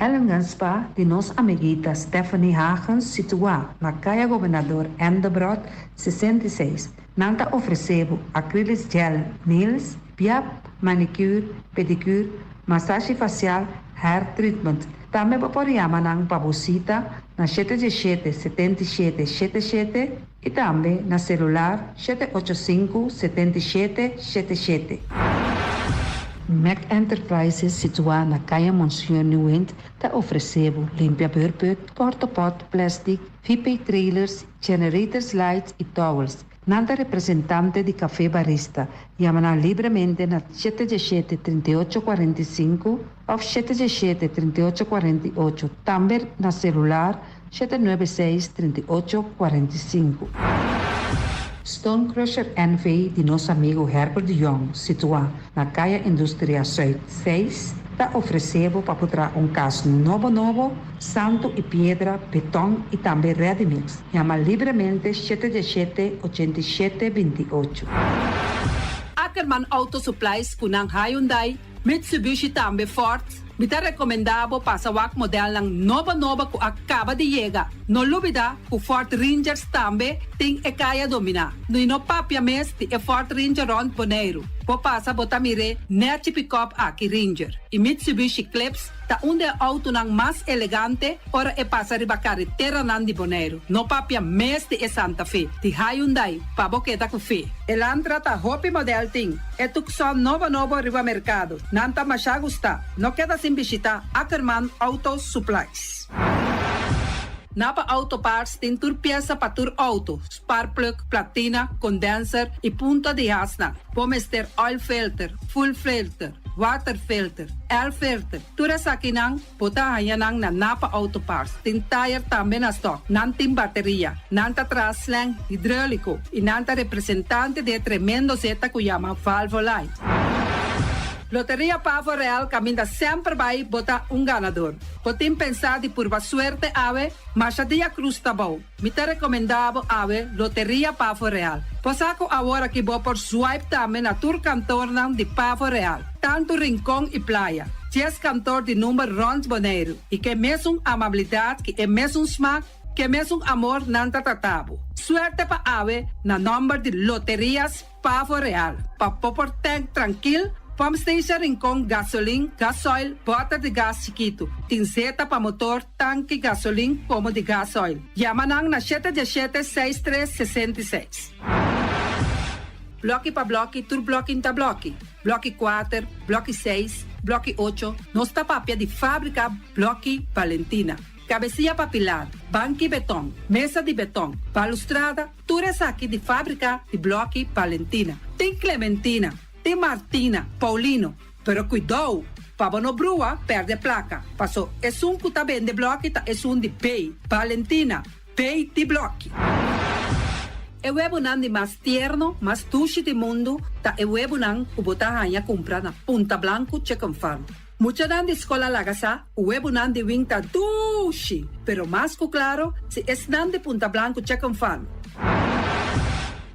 Ellen Ganspa, de nossa amiguita Stephanie Hagens, situada na Caia Governador Endebrot 66. Nanta ofereceu acrylic gel nails, piap, manicure, pedicure, massagem facial, hair treatment. Também pode chamar ng pabusita na 77-77-77 e também na celular 785-7777. Mac Enterprises, situada na Caia Monsieur Nieuwend, está oferecendo limpia burput, porta-pot, plastic, VIP trailers, generators lights e towels. Nada representante de café barista. Llama livremente na 717-3845 ou 717-3848. Também na celular 796-3845. Stone Crusher NV de nosso amigo Herbert de Jong, situado na Caia Indústria Zuid 6, está oferecendo para botar caso novo, santo e pedra, betão e também ready-mix. Chama livremente 717-8728. Ackerman Auto Supplies kunang Hyundai, Mitsubishi também Ford, Mita recomendado para sa model ng nova que acaba de chegar. No lubida, o Ford Rangers também tem e kaya domina. No papia mes ti e Ford Ranger Ron Bonaire. Po pasa botamire net pick-up aqui Ranger. E Mitsubishi Eclipse ta auto ng mas elegante ora e pasa riba carretera nandi Bonaire. No papia mes ti e Santa Fe. Ti Hyundai pa boqueta ku fe. Elantra ta hopi model ting. E tukson novo riba mercado. Nanta masya gusta. No queda sin visita Ackerman Auto Supplies. Napa Auto Parts tem tur pieza para tur auto, spark plug, platina, condenser e punta de hasna. Pomester oil filter, full filter, water filter, air filter. Tura sa kinang, puta hayanang na Napa Auto Parts. Tin tire também na stock, nantin bateria, nanta traslang hidráulico e nanta representante de tremendo zeta que chama Valvoline. Loteria Pavo Real caminha sempre vai botar ganador. Podem pensar de pura suerte ave, mas a dia cruz tá bom. Me te recomendava ave Loteria Pavo Real. Posaco agora que vou por swipe também na tour cantor de Pavo Real. Tanto rincão e praia. 10 cantor de número Rons Bonaire. E que mesmo amabilidade, que é mesmo smack, que mesmo amor nanta tratabo. Suerte pa ave na número de Loterias Pavo Real. Pa popor tank tranquilo. Pump station Rincon, gasolina, gasoil, bota de gás chiquito. Tinzeta para motor, tanque, gasolina, como de gasoil. Yamanang na 717-6366. Bloque para bloque, tur bloque inta bloque. Bloque 4, bloque 6, bloque 8. Nossa papia de fábrica, bloque Valentina. Cabecilla papilar, banco e betão, mesa de betão, balustrada, tudo isso aqui de fábrica de bloque Valentina. Tem Clementina. Tem Martina, Paulino, pero cuidado, para não brua, perde placa. Passou, é que tá bem de bloco, é de pay. Valentina, pay de bloco. É o de mais tierno, mais tuche do mundo, tá é o que botar a comprar na Punta Blanco, Chicken Farm. Mucha de escola lagasa, o de winta tuche, pero mais claro, se é de Punta Blanco, Chicken Farm.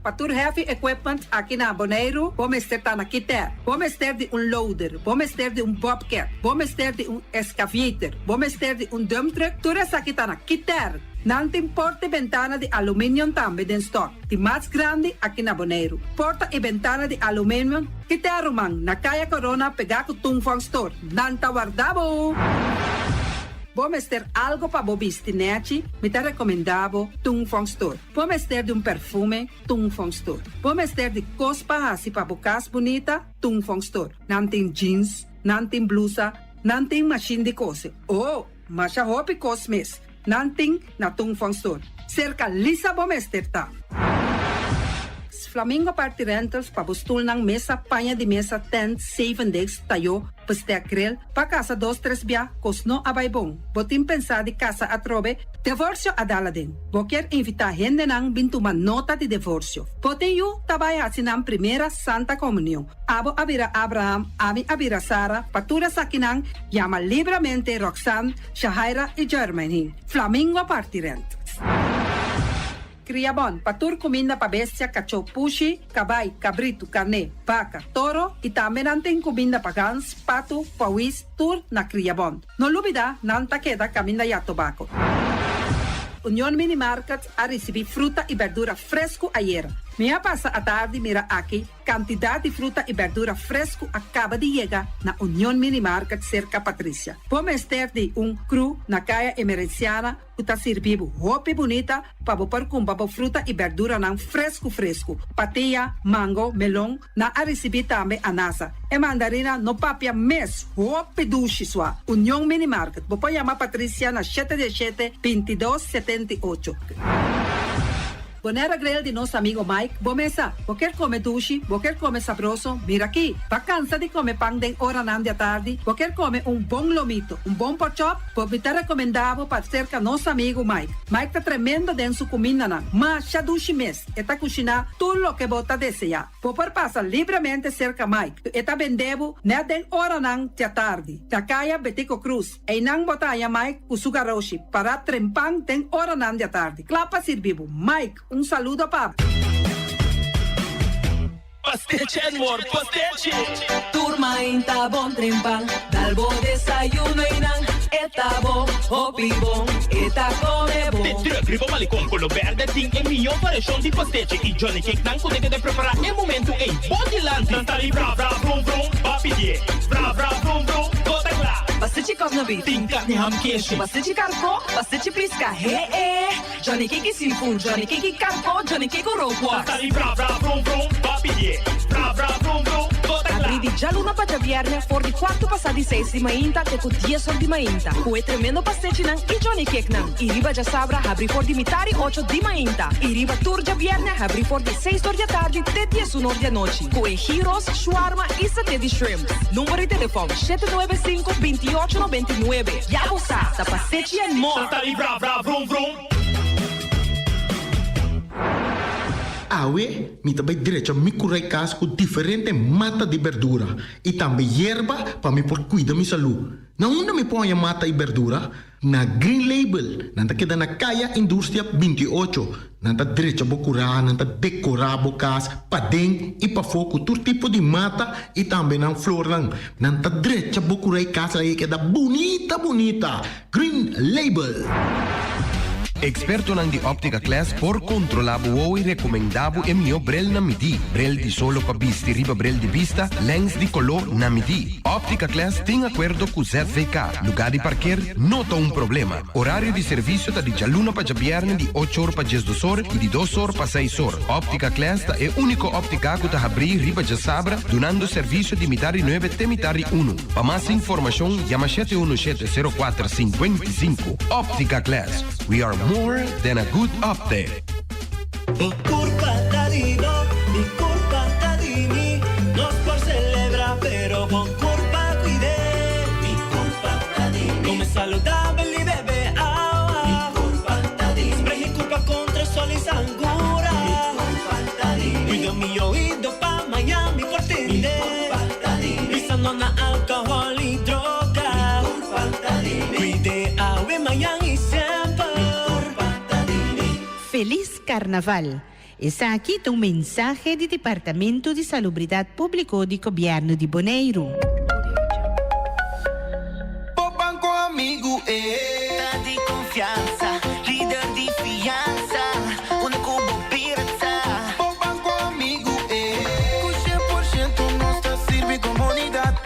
patur heavy equipment aqui na Bonaire, vamos ter na Kiter, vamos ter de loader, vamos ter de bobcat, vamos ter de excavator, vamos ter de dump truck, tudo isso aqui na Kiter. Não tem porta e ventana de alumínio também em stock. De mais grande aqui na Bonaire. Porta e ventana de alumínio que te arrumam na Caia Corona pegar com o Tungfang Store. Não tá guardado. Vamos ter algo para bobistinete, me te recomendavo Tungfang Store. Vamos ter de perfume, Tungfang Store. Vamos ter de cospa assim para bocas bonita, Tungfang Store. Não tem jeans, não tem blusa, não tem machine de coser. Oh, mas a roupa cosmes. Nanting na Tungfang Store. Cerca Lisa Bomester ta. Flamingo Party Rentals pabustul ng mesa, panha de mesa, tent, 7 days, tayo, pasteakrel, pa casa 2-3 bia, kosno abay bong. Botin pensa di casa atrobe, divorcio adala din. Boker invita hende nang bintuman nota di divorcio. Botin yu tabay hasinang primera Santa Comunión. Abo abira Abraham, ami abira Sara, patura sa kinang, llama libremente Roxanne, Shahaira y Germaine. Flamingo Party Rentals. Criabon, patur comida pa bestia, cachorro pushi, cabay, cabrito, carne, vaca, toro, e também tem comida pa gans, pato, pauis, tur na Criabon. No lubida, nanta queda caminda ya tobacco. Union Mini Market a receber fruta e verdura fresco ayer. Minha passa a tarde mira aqui, quantidade de fruta e verdura fresco acaba de chegar na Union Mini Market cerca Patrícia. Vamos ter de cru na caia emergenciana, que tá servindo roupa bonita para bopar com fruta e verdura não fresco. Patia, mango, melão, na a receber também anasa. E mandarina no papia mes, roupa duche sua. Union Mini Market. Vou chamar Patrícia na 717-2278. Bonera Grel de nosso amigo Mike, bomesa, quer comer duche, quer comer sabroso, mira aqui, vacança de comer pão de hora nan de tarde, quer comer bom lomito, bom pork chop, me te recomendavo para cerca nosso amigo Mike. Mike tá tremendo dentro sua comida nan, mas já duche mes, eta cozinhar tudo o que bota desejar. Popor passa livremente cerca Mike, eta vendebo, né den hora nan de tarde, da caia Betico Cruz, e nan botaya Mike, o sugaroshi, para trempang den hora nan de tarde. Clapa servivo, Mike, saludo, Pablo. Pastiche, amor, pastiche. Turma inta bon trempal, dalbo desayuno inang, eta bo, hopi bon, eta come bon. Te druk, riba malicom, color verde, ting e mio variação de pastiche. E Johnny Cake nang kunde de preparar em momento em Bodyland. Nantali bra bra vrum vrum, papi bra bra vrum vrum, gota lá. Pastiche kovna beef, ting carne ham queijo. Pastiche carco, pastiche prisca, Johnny Cake seafood, Johnny Cake carco, Johnny Cake roquas. Nantali bra bra vrum vrum, papi bra bra vrum vrum, gota lá. Abri di già luna pa viernes, for di 4 passati 6 di mainta, te con 10 di mainta. Cue tremendo pastiche nang e Johnny Cake nang. I riba già sabra, abri for di mitari 8 di mainta. I riba turgia viernes, abri for di 6 di tardi, te 10 di noci. Cue gyros, shawarma e satè di shrimp. Numero di telefono 795-2899. Ya sa, da pastiche and more. Nantali bra bra vrum vrum. Awe, mi também direito me curar casa com diferente mata de verdura e também erva para me por cuidar minha saúde. Na onde me põe a mata e verdura? Na Green Label, nanta queda na Caia Indústria 28. Nanta direito a curar, nanta decorar a casa, para dentro e para fogo, todo tipo de mata e também na flor lang. Nanta direito a curar casa aí que é bonita. Green Label. Experto nang di Optica Class por controlabo o recomendabo e mio brel na midi. Brel di solo pa bisti riba brel di vista, lens di color na midi. Optica Class tem acordo com ZVK. Lugar de parquear, nota problema. Horário de serviço da di gialluna pa giabierne di 8 ore pa 12 ore e di 2 ore pa 6 ore. Optica Class é único óptica que tá abrir riba de sabra, donando serviço de mitari 9 te mitari 1. Para mais informação, llama 717-0455. Optica Class. We are more than a good update. Mi culpa tadino, mi culpa tadini, nos por celebra pero con culpa cuidé. Mi culpa tadini, come saludable y bebe agua. Mi culpa tadini, spray mi culpa contra sol y sangura. Mi culpa tadini, cuido mi oído pa Miami por ti. Mi culpa tadini, pisando na alcohol y droga. Mi culpa tadini, cuide agua Miami siempre. Feliz Carnaval! Está aqui um mensaje do Departamento de Salubridade Pública do Governo de Bonaire. Banco amigo, tá de confiança, líder de fiança, único pirata. O banco amigo, com 100% nossa serve comunidade.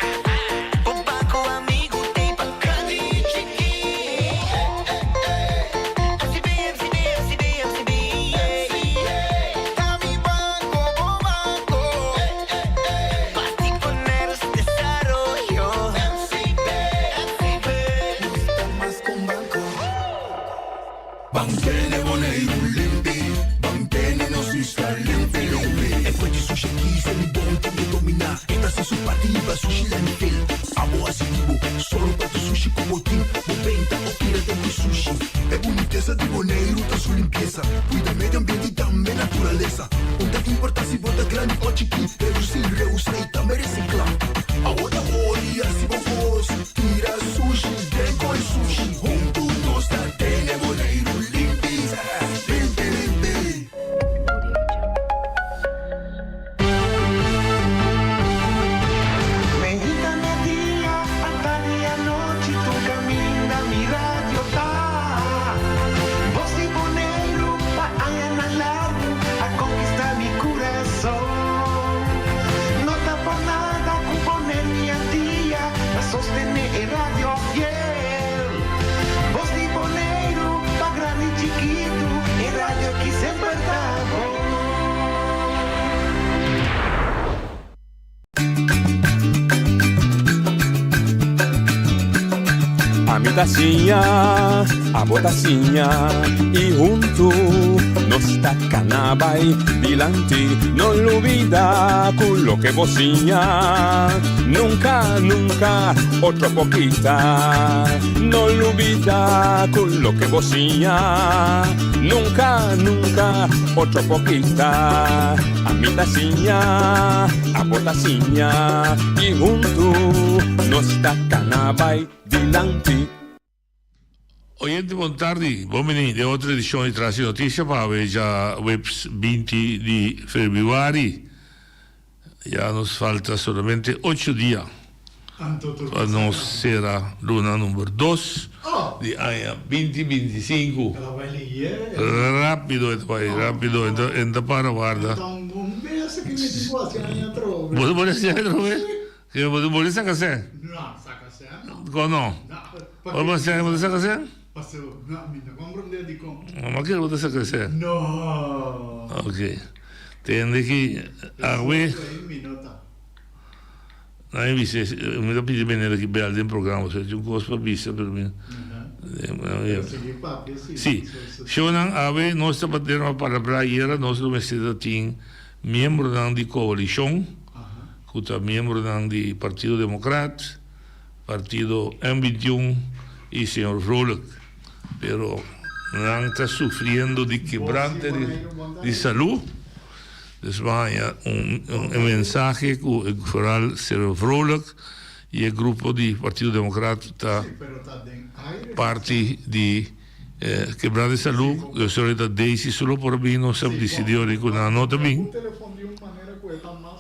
O banco amigo tem pancada e chique. Tá mi banco, o banco. Pasti poner su desarrollo. Banchene Bonaire limpi, banchene non si sta limpi. E poi di sushi chi se li bonti di dominar. E da su partiva sushi la nivel. Amo asitivo, solo per tu sushi como team. Moventa o tira de sushi. E boniteza di Bonaire da su limpieza. Cuida medio ambiente e também naturaleza. Onde que importa se bota grande ou chiqui. Reduzir, reusar e também reciclar. A outra olha se vos tira sushi, deco e sushi. Junto nós da tene Bonaire. Sostener radio fiel. Voz de Bonaire, pa grande e chiquito, e radio que sempre tá bom. A mitacinha, a botacinha, e junto nos tacanabay, dilante, no olvida con lo que vocinha. Nunca, nunca, otra poquita, no olvida con lo que vocinha. Nunca, nunca, otra poquita, a mitacinha, a botacinha, y junto nos tacanabay, dilante. Oyente, buon tardi, uomini di oltre edizione di Trasi Notizia, para già webs 20 di febbraio. Ya nos falta solamente 8 días para nos será luna número 2 de año 2025. Rápido este país, rápido, entra para guarda. ¿Vos podés hacer otro vez? ¿Vos podés sacar? No, saca ¿Cómo no? ¿Vos podés sacar? No, mi no compro un día di con. ¿Cómo que vos podés sacar? No. Ok. Tende que agüe. Não visto, me dá pedir bem aqui bem ali no programa, se eu gosto para vista pelo menos. Sim, se não ave nós estamos batendo para a praia, nós não estamos tendo membro da coalição, que está membro do Partido Democrata, Partido M21 e senhor Vrolijk, pero não está sofrendo de quebrante de saúde. Dus vaya un mensaje que el foral Cero Vrolijk y el grupo del Partido Democrata parte de quebrar de salud, la solidariedad Daisy solo por mí no se ha decidido de una nota bien.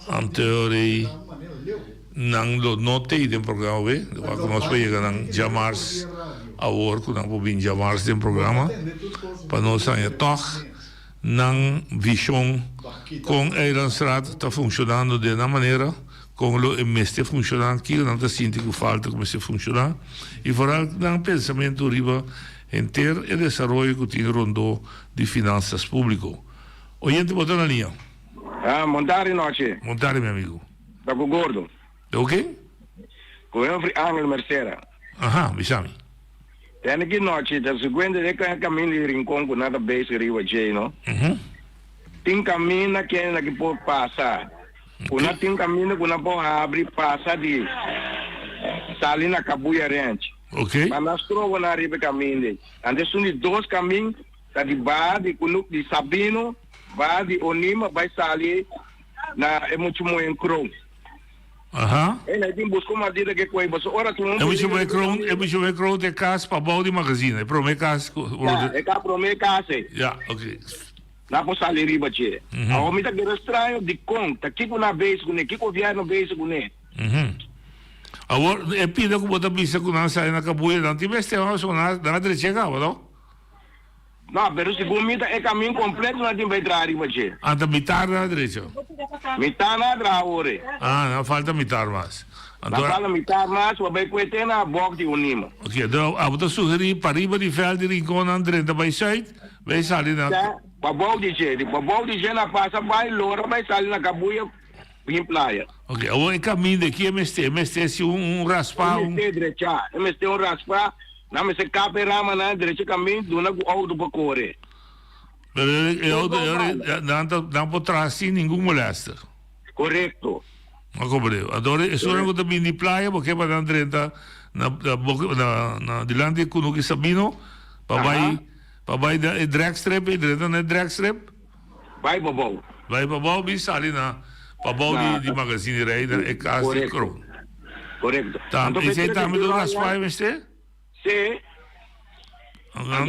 Anterior nang lo note y del programa B, cuando nos puede llegar a llamarse ahora, cuando nos puede llamarse del programa, para no ser toch. Nang visão com a Eilandsraad está funcionando de uma maneira como o mês está funcionando aqui, não está sentindo que falta como está funcionando e fora um pensamento riba em ter o desenvolvimento que tem rondou de finanças públicas. Oyente, botou na linha. Montare noite. Montare, meu amigo. Tá com gordo. É o quê? Com o Ángel Mercera. Aham, me chame. Tem aqui noite, da segunda de caminho de rincão com nada base riba J, não? Tem caminho que é que pode passar. Quando tem caminho que não pode abrir, passa de Salina Cabuia Ranch. Ok. Mas nós trocamos na riba caminho. Antes são dois caminhos, tá de Bar, de Kunuk, de Sabino, Bar, de Onima, vai sair na Emuchimo em Crom. Aham. Ele tem buscou uma dica que coi, mas ora tu não. Eu me chamo Crom de casa para bal de magazine. É para mim casa. É cá para mim casa. Ja, ok. na po sali riba che. Ako mita gira estranho di kong, ta kiko na base kune, kiko governo base kune. Agora, é pida que bota bisa com nós sai na cabuia, não tivesse uma só na direita chegava, não? Não, pero se comida é caminho completo na tem entrar riba che. Anda mitar na direita. Mitar na dra ore. Não falta mitar mais. Na fala mitar mais, o bem que na box de unimo. Ok, então, a bota sugerir para riba de fel de rincon na direita by side, vai sair na. Babau de che na passa vai lora vai sair na cabuia em playa. Ok, o caminho daqui é MST se raspar MST direita, MST raspar, na me se capa rama na direita caminho do na auto para correr. Pero eu não por trás sem nenhum molesta. Correto. Compreendo. Agora, isso não é também de praia, porque para na direita na dilante kuno que sabino, para vai da dragstrip, direita na dragstrip. Vai babau. Vai babau bis ali na babau de magazine rei da é casa de cro. Correto. Tá, esse aí tá me do raspar, mestre? Sim.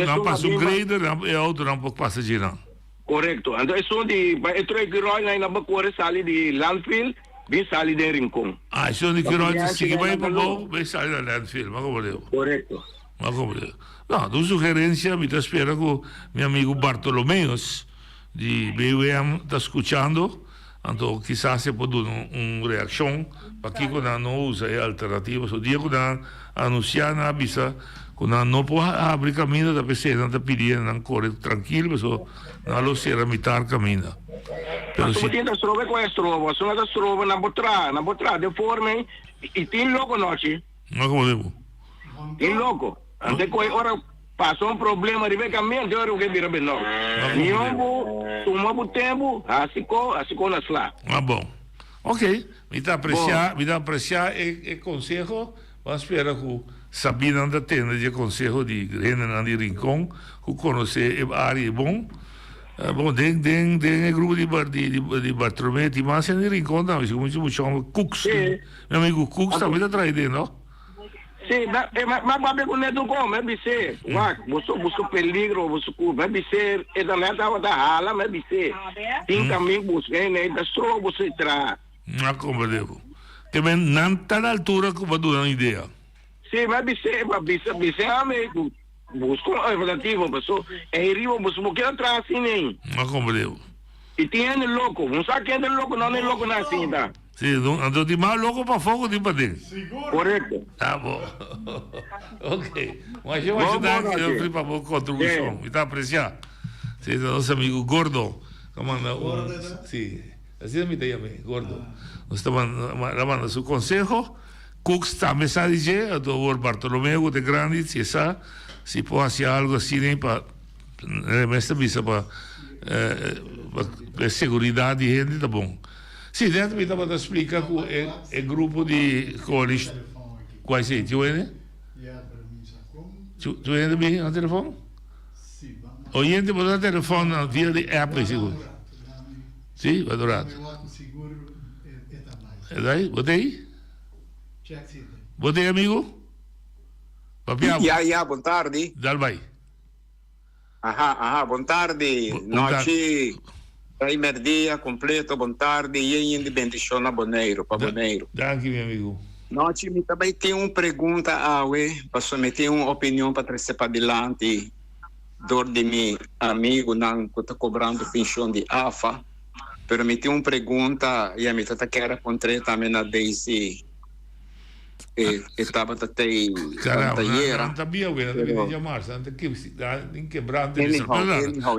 Não passa o grader, é outro não pouco passa de não. Correto. Então isso de vai entrar que roi na bacore sali de landfill, bem sali de rincon. Isso de que roi se vai babau, vai sair da landfill, mas como deu. Correto. Mas como deu. Não, do sugerência, me espera que meu amigo Bartolomeus de BUM está escutando, então quizás se pode dar uma reação para que quando não usa alternativas, o dia quando anunciar na avisa, quando não pode abrir caminho da pessoa, não está pedindo, não corre tranquilo, mas não lo será mitar caminho. Mas se você trova com a trova, se não trova na botra, de forma e tem logo noite. Mas como devo? Tem logo. Ante coi ora passou problema de caminho, de hora o que vira bem não. Niombo, tomamos tempo, assim na slá. Bom. Ok. Me dá apreciar e conselho, mas espera que Sabina anda tendo de conselho de Renan de Rincon, que conhece a área bom. Bom, tem grupo de Bartolomé, de Massa de Rincon, não, isso muito chama Cooks. Meu amigo Cooks também está traindo, não? Sim, mas babe com neto como, é bice. Busco peligro, busco, é bice, é da neta da hala, é bice. Tem caminho buscar, né, da só você tra. Não compreendo. Que bem, não está na altura que vai dar uma ideia. Sim, mas bice, amigo. Busco alternativo, pessoal. É rio, busco porque atrás assim nem. Não compreendo. E tem louco, não sabe quem é louco, não é louco na assim, tá? Sim, então de mais louco para fogo de para dentro. Correto. Tá bom. Ok. Mas eu vou ajudar aqui, eu fui para a contribuição. E está apreciar. Sim, nosso amigo Gordo. Comanda sim. Assim me tem também, Gordo. Nós estamos mandando seu conselho. Cooks também sabe dizer, a do Bartolomeu de Grande, se pode fazer algo assim, nem para mestre visa para segurança de gente, tá bom. Sim, dentro me estava a explicar que é grupo de coalição. Quais é? Tu é? Tu é bem no telefone? Sim. Oyente pode dar telefone via de app, seguro. Sim, vai adorar. É daí? Botei? Botei, amigo? Papiamo? Boa tarde. Dal vai. Boa tarde. Noite. Primeiro dia completo, boa tarde, e ainda bendição a Boneiro, para Boneiro. Danke, meu amigo. Nós também tem uma pergunta a para someter uma opinião para trazer para adelante, de meu amigo que está cobrando pensão de AFA, mas me tem uma pergunta, e a minha tata quer encontrar também na Daisy, estava até não sabia, não devia chamar, tem quebrado.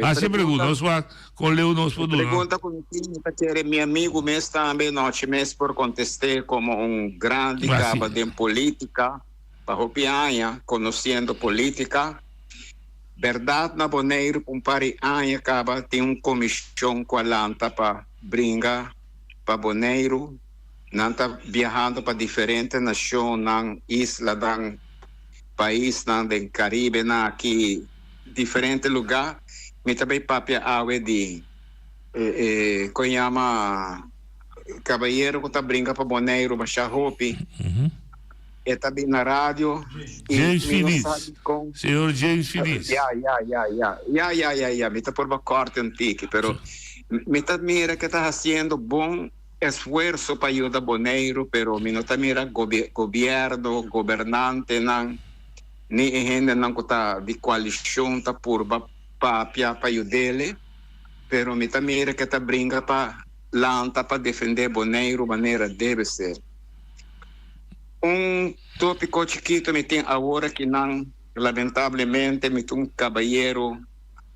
Assim pergunta, nós vamos com o Leo, nós podemos. Pergunta com meu amigo mesmo também, nós mesmo por contestar como grande caba de política, para o Pianha, conhecendo política. Verdade, na Boneiro, compare Anha, caba tem comissão com a Lanta para brincar para Boneiro. Não está viajando para diferentes nações, na isla, no país, no Caribe, aqui, diferentes lugares. Me também papia água de, como chama, cabalheiro que está brincando para Boneiro, baixar roupa. está bem na rádio. James Finis. Senhor James Finis. Me está por uma corte antiga, pero me está mira que está fazendo bom esforço para ajudar Bonaire, pero me não está mira governo, governante, não, nem gente não está de coalição, está por para ajudar, pero me está mira que está brinca para lanta para defender Bonaire, maneira deve ser. Tópico chiquito me tem agora que não, lamentavelmente, me tem caballeiro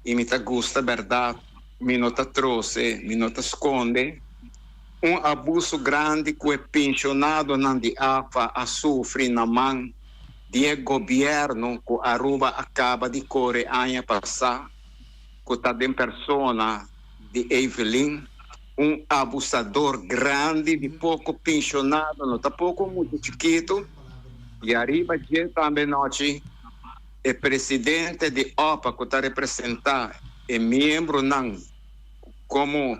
e me gusta verdade, me não trouxe, me não esconde. Abuso grande que é pensionado não de AFA a sofrer na mão de governo que Aruba acaba de correr ano passado, que está de persona de Evelyn, abusador grande de pouco pensionado, não está pouco muito chiquito, e arriba de também noite é presidente de OPA que está representando, é membro não, como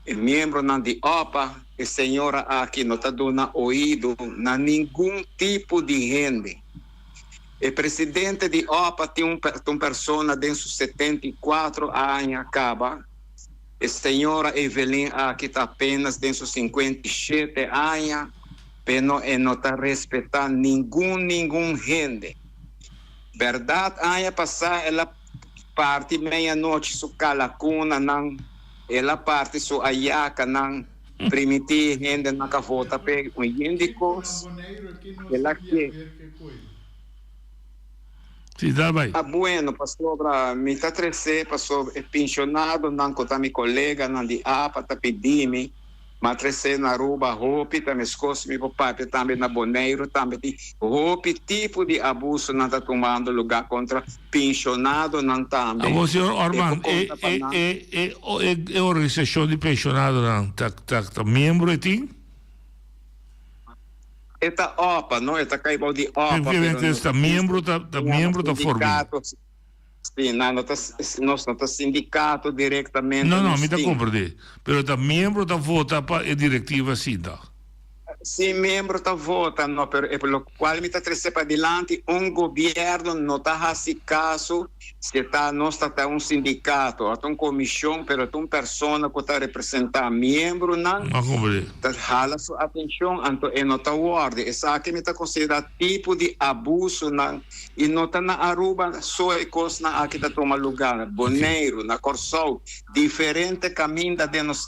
membro de OPA, a senhora aqui não está dando ouvido a nenhum tipo de gente. O presidente de OPA tem uma pessoa de 74 anos, acaba. A senhora Evelyn aqui está apenas de 57 anos, mas não está respeitando nenhum gente. Verdade, ano passado, ela parte meia-noite, su calacuna, não. Ela parte sua ayaca não permitir gente na cavota pegar um indicos. Ela que sim, tá bem. Bueno, pastor, me está trece, pastor, pensionado, não conta meu colega, não de APA, tá pedindo, mas trece na Aruba, roupa, também escoce meu papai, também na Bonaire, também de roupa, tipo de abuso não está tomando lugar contra pensionado, não também. O senhor Orman, é organização de pensionado, não? Tá membro de Eta OPA, não? Eta caibal de OPA. Está membro da forma. Sim, não está sindicato diretamente. Não, me está compreendendo. Pero está membro da vota para a diretiva sim, tá? Sim, membro está votando, não, pero pelo qual me está trazendo para adiante, governo não está fazendo caso, se está não está sindicato, está comissão, pero está pessoa que está representando membro, não está hala sua atenção, então não está ordem. Essa aqui me está considerado tipo de abuso, não, e não está na Aruba, só é coisa aqui está tomando lugar, Bonaire, na Corsol, diferente caminho da nossa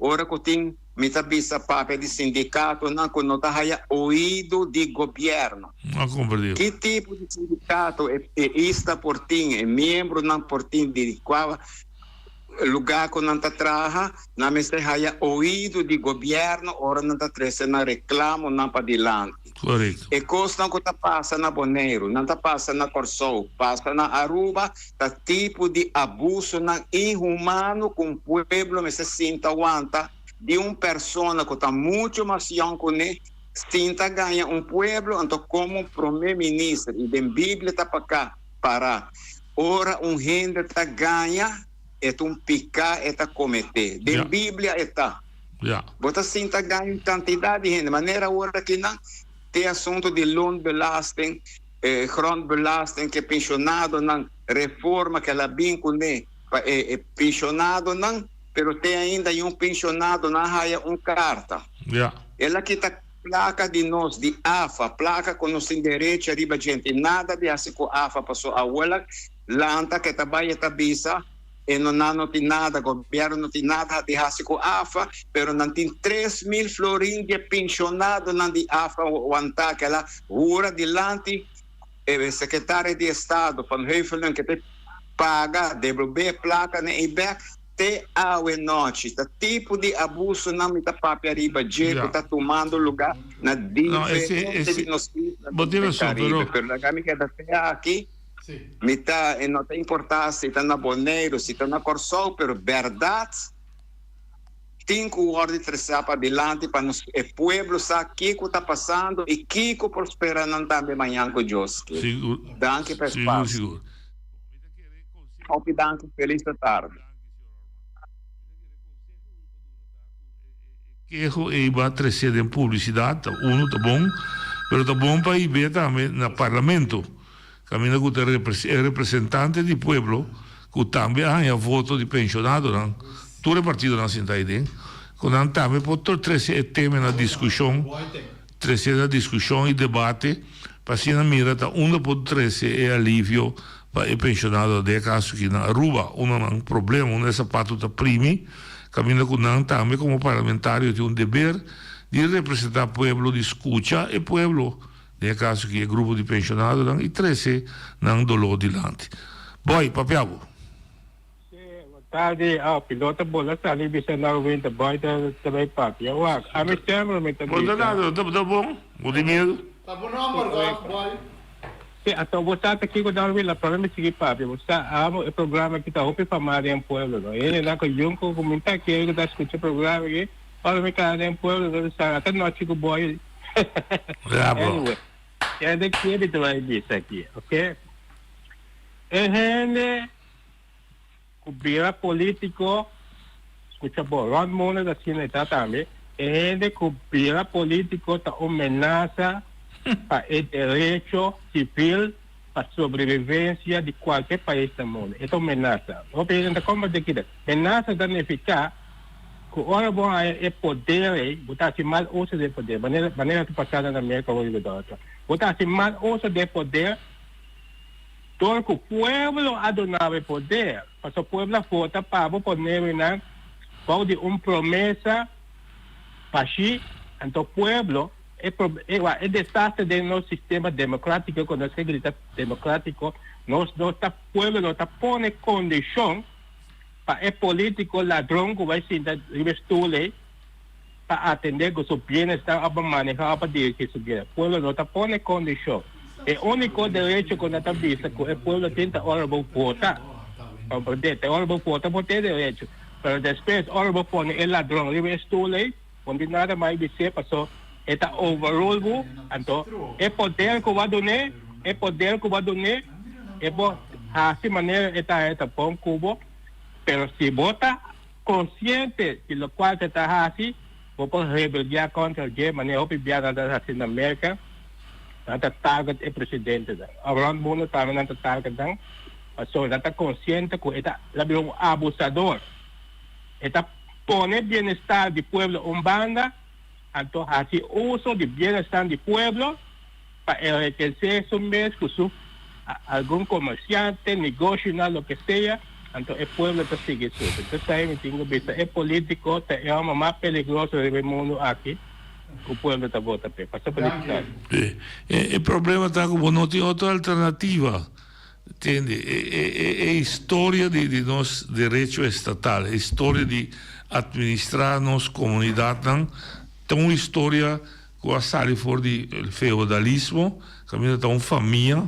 ora que tem me está bisa papel de sindicato, não está ouído de governo. Que tipo de sindicato é esta por ti? É membro não por ti de qual lugar que não está trabalhando, não me está ouído de governo, ora não está trazendo reclamo não para adiante. Correto. E coisa não está passando na Bonaire, não está passando na Corsol, passa na Aruba, tá tipo de abuso não inhumano com o povo, me se sinta aguanta de persona que está muito mais young que sinta ganha pueblo, então como primeiro-ministro, e da Bíblia está para cá, para ora gente está ganha, é picar, é cometer. Da Bíblia está. Você sinta ganha quantidade de gente, maneira ora que não tem assunto de loonbelasting, grondbelasting, que pensionado não, reforma que ela bem com pensionado não, pero tem ainda pensionado na raia carta. Ela que está placa de nós, de AFA, placa com nós em direito, arriba gente, nada de assim com AFA passou a abuela, lanta que trabalha bisa, e não tem nada, governo não tem nada de assim com AFA, pero não tem 3.000 florins de pensionado não de AFA, o anta que ela jura delante, secretário de Estado, Van Heuvelen, que te paga, devolver placa, né, e back, te awe noite, tá tipo de abuso não me tá papi arriba, jeito tá tomando lugar na diferença de nós. Pero a gami que tá aqui, me tá, não tem importância se tá na Bonaire, se tá na Corsol, pero verdade, tem que ordem trazer para adiante para nós, o povo sabe o que está passando e o que prospera não também amanhã com Deus. Danke para espaço. Danke, feliz tarde. Que vai trazer em publicidade, tá bom, Pero tá bom para ir ver também no parlamento. Camina com o representante do povo, que também há voto de pensionado, não? Todo partido não senta aí dentro. Quando também pode trazer tema na discussão, e debate, para se na mira tá pode trazer alívio para o pensionado de caso que na Aruba, um problema, sapato tá primi, camina com não também como parlamentário tem dever de representar o povo, de escutar o povo, de caso que é grupo de pensionados e trazer não dolor dilante. Boy, papiabo. Tarde, piloto bola sali bisa na winter boy também papia. Wak, ami sempre me tá. Pode nada, tá bom? O dinheiro. Tá bom não, boy. Sim, então você está aqui com o Darwin, o problema é seguir papia. Você amo o programa que está open para Maria em Pueblo, não? Ele não que junto comentar que ele está escutando o programa aqui. Olha me cara em Pueblo, ele está até não chico boy. Anyway, é daqui ele vai dizer aqui, ok? Kubira político, escucha por Ron Mona da Cine também, gente kubira político está amenaça para o direito civil, para a sobrevivência de qualquer país do mundo. Essa amenaça. O presidente como de que amenaça danificar que ora bom é poder, botar se mal uso de poder, maneira que passada na América ou do outro. Botar se mal uso de poder, todo o povo adonava poder. Mas o povo vota para poder de uma promessa para si, então o povo é desastre do nosso sistema democrático, quando se grita democrático, nosso povo não está pondo condição para o político ladrão que vai se investir para atender o seu bem-estar, para manejar, para dirigir o bem. O povo não está pondo condição. O único direito que está visto que o povo tenta votar. Compreendete? Ora vou votar por ter direito. Mas depois, ora vou pôr o ladrão, ele estou aí, onde nada mais dizer, passou, está overrule, então, é poder que vai donar, é bom, assim maneira, está bom, cubo, mas se bota consciente de lo qual está assim, vou rebeliar contra o maneira, o pibiada da assim na América, está target é presidente, a Ron Mundo também está target, so, está consciente que está um abusador. Está pone bienestar do pueblo en banda, então assim uso do bienestar do pueblo para enriquecer su mes con su algún comerciante, negocio, lo que sea, então o pueblo está seguindo isso. Então aí me tenho visto, é político, é o mais peligroso do mundo aqui. O povo está votando, passa política. O problema está como não tem outra alternativa. Entende? É história de nosso direito estatal, é história de administrar nossa comunidade. Tem uma história que sai fora do feudalismo, que tem uma família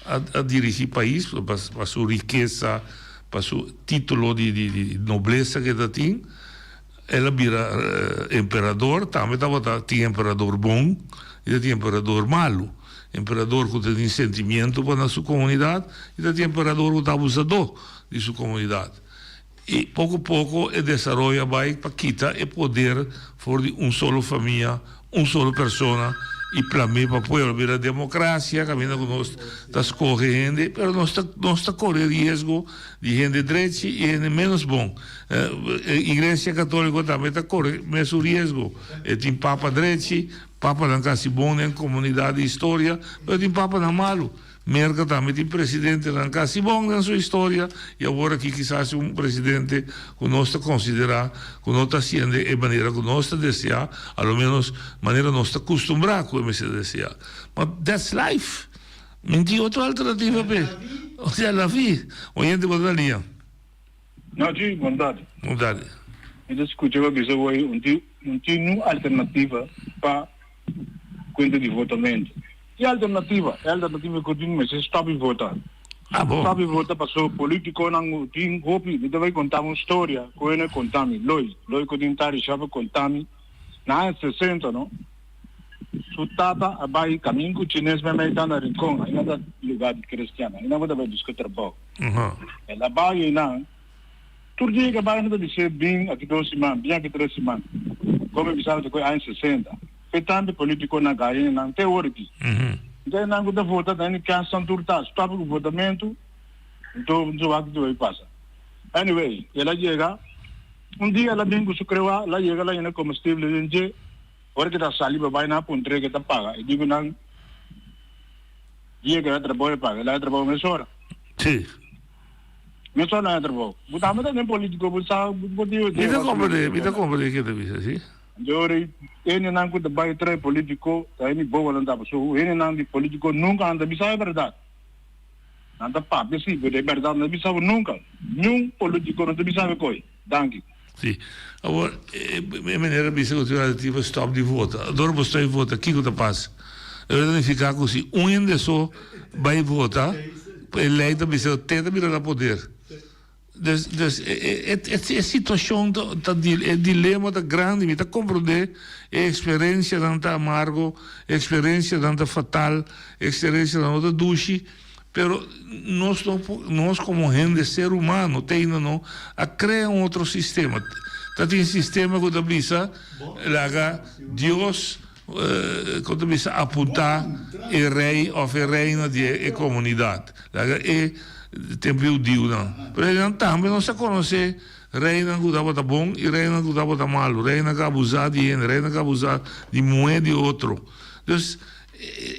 a dirigir o país, para sua riqueza, para seu título de nobreza que tem. Ela vira imperador, também tinha imperador bom e tinha imperador malo. Imperador que tem sentimento para a sua comunidade e tem imperador que é abusador de sua comunidade. E pouco a pouco ele desenvolve vai para quitar o poder for de uma só família, uma só pessoa e para mim para o povo vira democracia, caminha com nós está escorrendo, mas nós está correndo risco de gente direita e gente menos bom. A Igreja Católica também está correndo mesmo risco. Tem Papa direito, Papa não é bom na comunidade de história, mas tem Papa não malo. Merca também tem presidente não é bom na sua história, e agora aqui quizás presidente que nós está considerar, que nós está sendo de maneira que nós está desejar, ao menos maneira nós está acostumbrado como se desejar. Mas that's life. Não tem outra alternativa, ou seja, a vida. O gente pode dar linha. Não, de bondade. Bondade. Eu escutei que não tem nenhuma alternativa para conta de votamento. E a alternativa que eu tenho, mas está para votar. Está para votar para o político, não tem roupa, então vai contar uma história, que eu não contami, Loi que tem tari, chave contami, na anos 60, não? Su tata, abai, caminho com chinês, mas está na rincão, ainda dá lugar de cristiano, ainda vai discutir pouco. Ela vai, não. Tudo que vai ainda dizer bem aqui 2 semanas, bem aqui 3 semanas. Como eu pensava que foi anos 60. petante político na gaya na teórico. Então não gosta vota tem que canção turta, stop o votamento. Então o ato vai passar. Anyway, ela chega dia ela vem com sucrewa, ela chega lá na combustível gente, hora que tá saliva vai na pontre que tá paga. E digo não chega a trabalhar paga, ela trabalha mais hora. Sim. Mas só não é trabalho. Botamos também político, botamos. Me dá compra que te visa, sim? Jori, ele não cuida de trair político, ele boa não dá para so, ele não de político nunca anda bisa é verdade. Anda papo sim, é verdade não bisa nunca. Nenhum político não bisa coi. Danke. Sim. Agora, é maneira bisa que tu tipo stop de voto. Adoro você ir votar, que que passa? Eu não ficar com se ainda só vai votar, eleita bisa tenta virar a poder. Dus é situação é dilema da grande, me tá compreender, é experiência tanta amargo, experiência tanta fatal, experiência tanta duche, pero nós como gente ser humano temos a criar outro sistema. Tem sistema que avisa, laga Deus quando avisa apontar o rei ou a reina da comunidade, laga tempo o Dio não. Por exemplo, também não se conhece reina que estava bom e reina que estava mal, reina que abusava de um, reina que abusava de moeda de outro.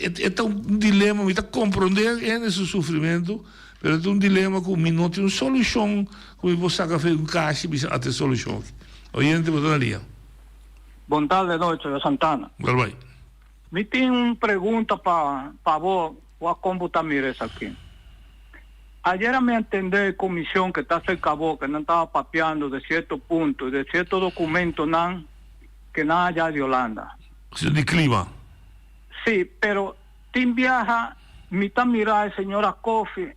Então, é um dilema, me está compreender esse sofrimento, mas é um dilema que não tem uma solução, como você fazer um caixa para ter solução. Oyente, boa linha. Boa tarde, noite, Santana. Vai. Me tem uma pergunta para você, o como está mirando isso aqui. Ayer me entendí comisión que está cerca de vos, que no estaba papeando de ciertos puntos, de ciertos documentos que nada ya de Holanda. De clima. Sí, pero Tim viaja, mitad mirar, señora Kofi,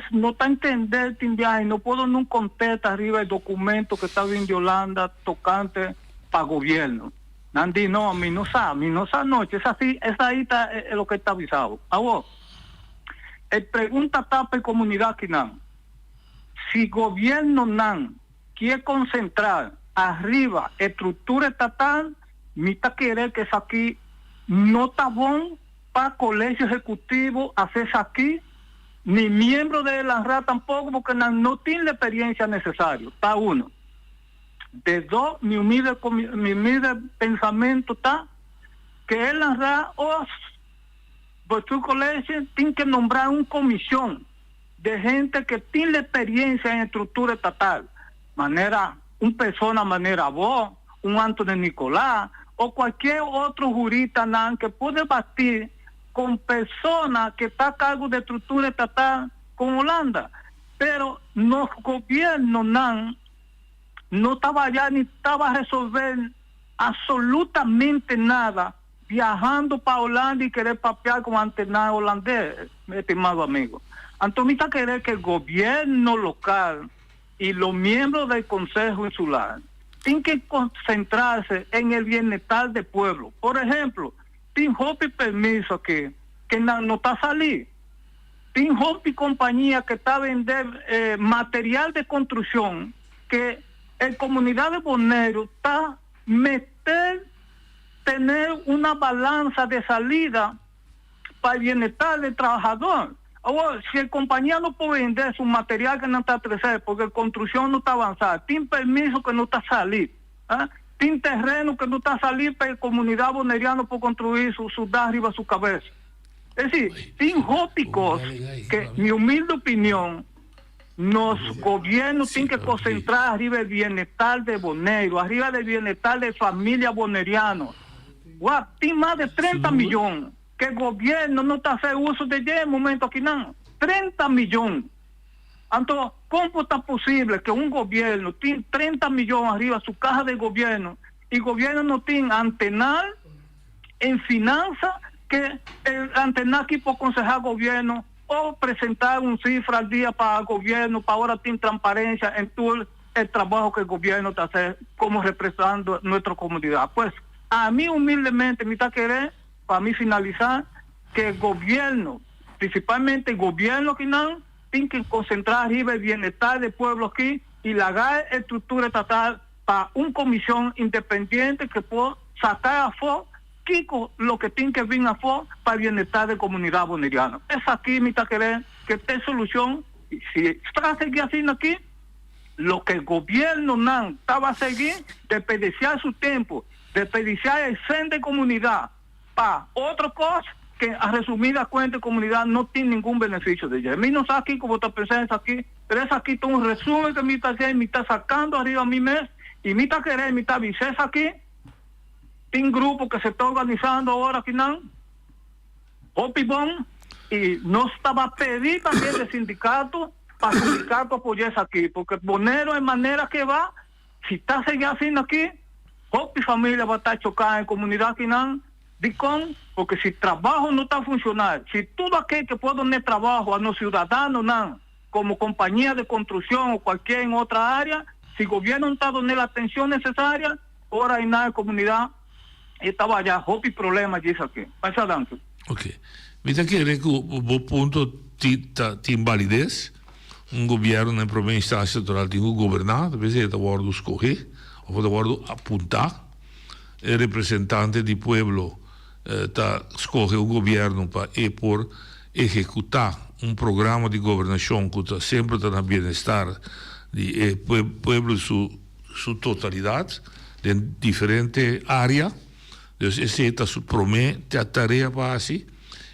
no está entender Tim viaja y no puedo nunca contestar arriba el documento que está viendo de Holanda tocante para gobierno. Nandi no, a mí no sabe noche, es así, esa ahí está es lo que está avisado. A vos. El pregunta tapa el comunidad que nan. Si gobierno nan quiere concentrar arriba estructura estatal, mita quiere que es aquí no está bon para colegio ejecutivo hacerse aquí, ni miembro de la RA tampoco, porque no tiene la experiencia necesaria. Está uno. De dos, mi humilde pensamiento está que el RA pues tu colegio tiene que nombrar una comisión de gente que tiene experiencia en estructura estatal. Un persona manera vos, un Antonio Nicolás, o cualquier otro jurista que puede batir con personas que está a cargo de estructura estatal con Holanda. Pero los gobiernos no estaba allá ni estaba a resolver absolutamente nada viajando para Holanda y querer papear como antenado holandés, mi estimado amigo. Antonita quiere que el gobierno local y los miembros del Consejo Insular tienen que concentrarse en el bienestar del pueblo. Por ejemplo, tiene Hopi permiso que no está a salir. Tiene Hopi compañía que está a vender material de construcción que en comunidad de Bonero está tener una balanza de salida para el bienestar del trabajador. Ahora, si el compañía no puede vender su material que no está a crecer porque la construcción no está avanzada, tiene permiso que no está a salir, tiene terreno que no está a salir para la comunidad boneriana por construir su da arriba su cabeza. Es decir, tiene jópicos que, mi humilde opinión, los gobiernos tienen que concentrar arriba del bienestar de Bonero, arriba del bienestar de familia boneriana. Tiene más de 30 millones que el gobierno no está haciendo uso de ella en el momento aquí, no. 30 millones. Entonces, ¿cómo está posible que un gobierno tiene 30 millones arriba de su caja de gobierno y el gobierno no tiene antenar en finanzas que el antenar aquí por aconsejar gobierno o presentar una cifra al día para el gobierno, para ahora tiene transparencia en todo el trabajo que el gobierno está haciendo como representando nuestra comunidad? Pues, a mí humildemente me está querer, para mí finalizar, que el gobierno, principalmente el gobierno aquí, tiene que concentrar arriba el bienestar del pueblo aquí y la estructura estatal para una comisión independiente que pueda sacar a fondo aquí lo que tiene que venir a for para el bienestar de la comunidad boneriana. Es aquí, mi querer, que esta solución, si está a seguir así aquí, lo que el gobierno no estaba a seguir, desperdiciar su tiempo, desperdiciar el centro de comunidad para otra cosa que a resumida cuenta de comunidad no tiene ningún beneficio de ella. A mí no sé aquí como te presencia aquí, pero es aquí todo un resumen que me está sacando arriba a mi mes y me está queriendo, me está avisando aquí. Tiene un grupo que se está organizando ahora aquí, ¿no? Opibón, y no estaba a pedir también del sindicato para que el sindicato apoyase aquí, porque Bonero de manera que va, si está seguido así aquí, Hopi familia va a estar chocada en comunidad aquí, ¿no? Porque si el trabajo no está funcionando, si todo aquel que puede dar trabajo a los ciudadanos, ¿no? Como compañía de construcción o cualquier en otra área, si el gobierno no está dando la atención necesaria, ahora hay nada en comunidad, estaba allá, Hopi problema, dice aquí. Pasa adelante. Ok. Mira que o ponto tem validez, governo na província eleitoral tem que governar, talvez ele está escolher, ou está apontar, o representante do povo está escolher o governo para por executar programa de governação que está sempre na bem-estar do povo sua totalidade, em diferente área. Então, esse está promete a tarefa para assim.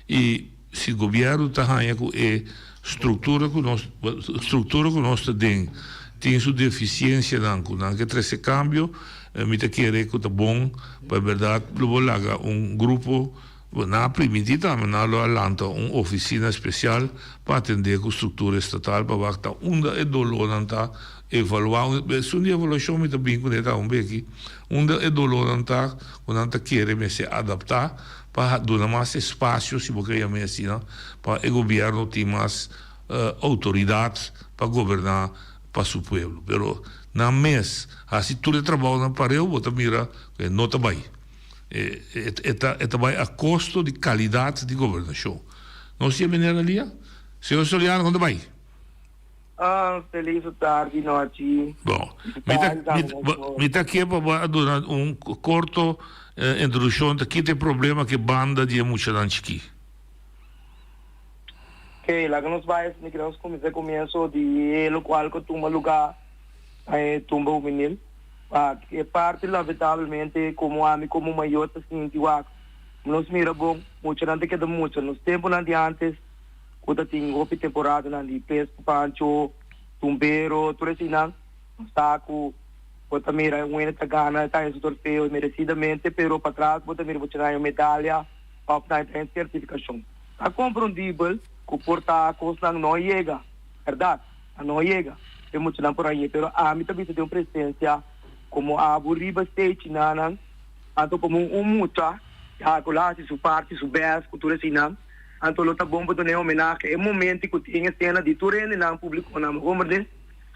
E se o governo está com a estrutura que nós tem sua deficiência, não que trazer cambio, me está querendo que está bom, para verdade, vou lagar grupo, na primeira, mas na Atlanta, oficina especial para atender a estrutura estatal, para que onde é dolor, não está evaluar, se uma evaluação me está bem com ele, aqui, onde é dolor, não está, quando não está querendo se adaptar, para dar mais espaço, se você quer assim, para o governo ter mais autoridade para governar para seu povo. Mas, na mês, assim, todo o trabalho na parede, você mira, não está bem. Está bem a custo de qualidade de governação. Não se é maneira ali? Senhor Soliano, onde vai? Feliz tarde, noite. Bom, me está aqui para dar curto introdução aqui tem problema que banda de Muchadanchiki. Ok, lá que nós vamos, nós começo de lo qual que tumba lugar, tumba o menino, que parte lamentavelmente como como maior assim, nós mira bom, Muchadan que dá muito, nos tempos antes, quando tinha outra temporada na de pesca, pancho, tumbeiro, tudo assim, não, saco. Bota mira tá gana, tá em torneio merecidamente, pero para trás bota mira tirar a medalha, para ter certificação. A compreendível que porta coisa não chega, verdade? Não chega. Temos que não por aí, pero a mim também tem uma presença como a Buriba State nanan, anto como mucha, a colar se su parte, su best, cultura assim não. Anto lo tá bom para ter homenagem, é momento que tem cena de turene na público na compreende.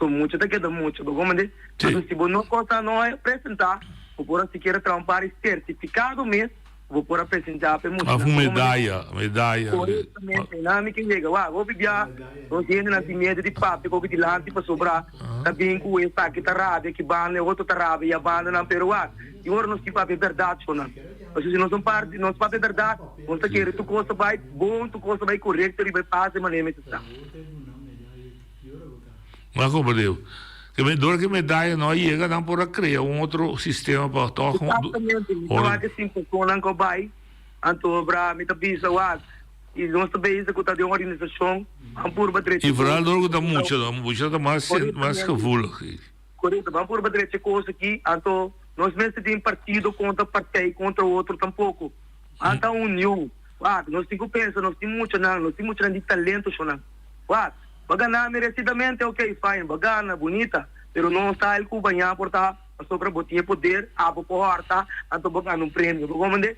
Muito da queda muito, mas se você não conta não apresentar, vou por se queira trampar certificado mesmo, vou por apresentar para muito. Medalha. Corretamente, na me que chega, vou viajar, nós temos nascimento de papo, vou de lá para sobrar, também com essa que tá rádio, que banda, outro tá rádio, e a banda na Peruá, e agora nós que papo verdade, não. Mas se nós não parte, nós papo verdade, nós tá querendo tu coisa vai bom, tu coisa vai correto, e vai passar maneira está. Mas como Deus, que medalha não chega, não por criar outro sistema para tocar. Exatamente, não há que se funcionar com o pai, então para me tapisa e nós também que está de uma organização, por bater. E para algo da muito da mais que vula. Correto, vamos por bater coisa aqui, então nós mesmo temos partido contra partido contra outro tampouco, então uniu, nós temos pensa, nós temos muito de talento, não, bagana merecidamente, ok, fine, bagana, bonita, pero não está ele cubanhar por estar sobre botinha poder, abo porta, anto bagana prêmio, como de?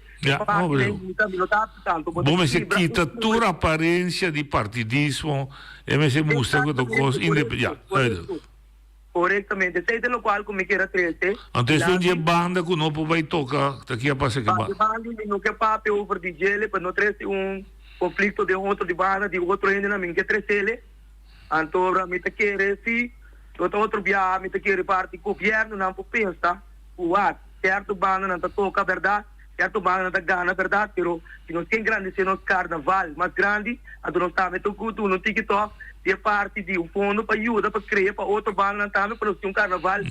Bom, mas quita toda a aparência de partidismo, mas mostra que a coisa independente. Corretamente, sei de lo qual como queira trazer. Antes um dia banda que não vai tocar, daqui a passar que banda. Banda não quer papel over DJ, para não trazer conflito de outro de banda, de outro ainda na minha que trazer. Então, me te quer se outro viagem, me te quer parte do governo não pensa, certo banda não toca verdade, ya tomando da gana, verdade, pero se nós tem grande se nós carnaval mais grande, a nós também tudo no TikTok, é parte de um fundo para ajuda para criar para outro banda também para um carnaval.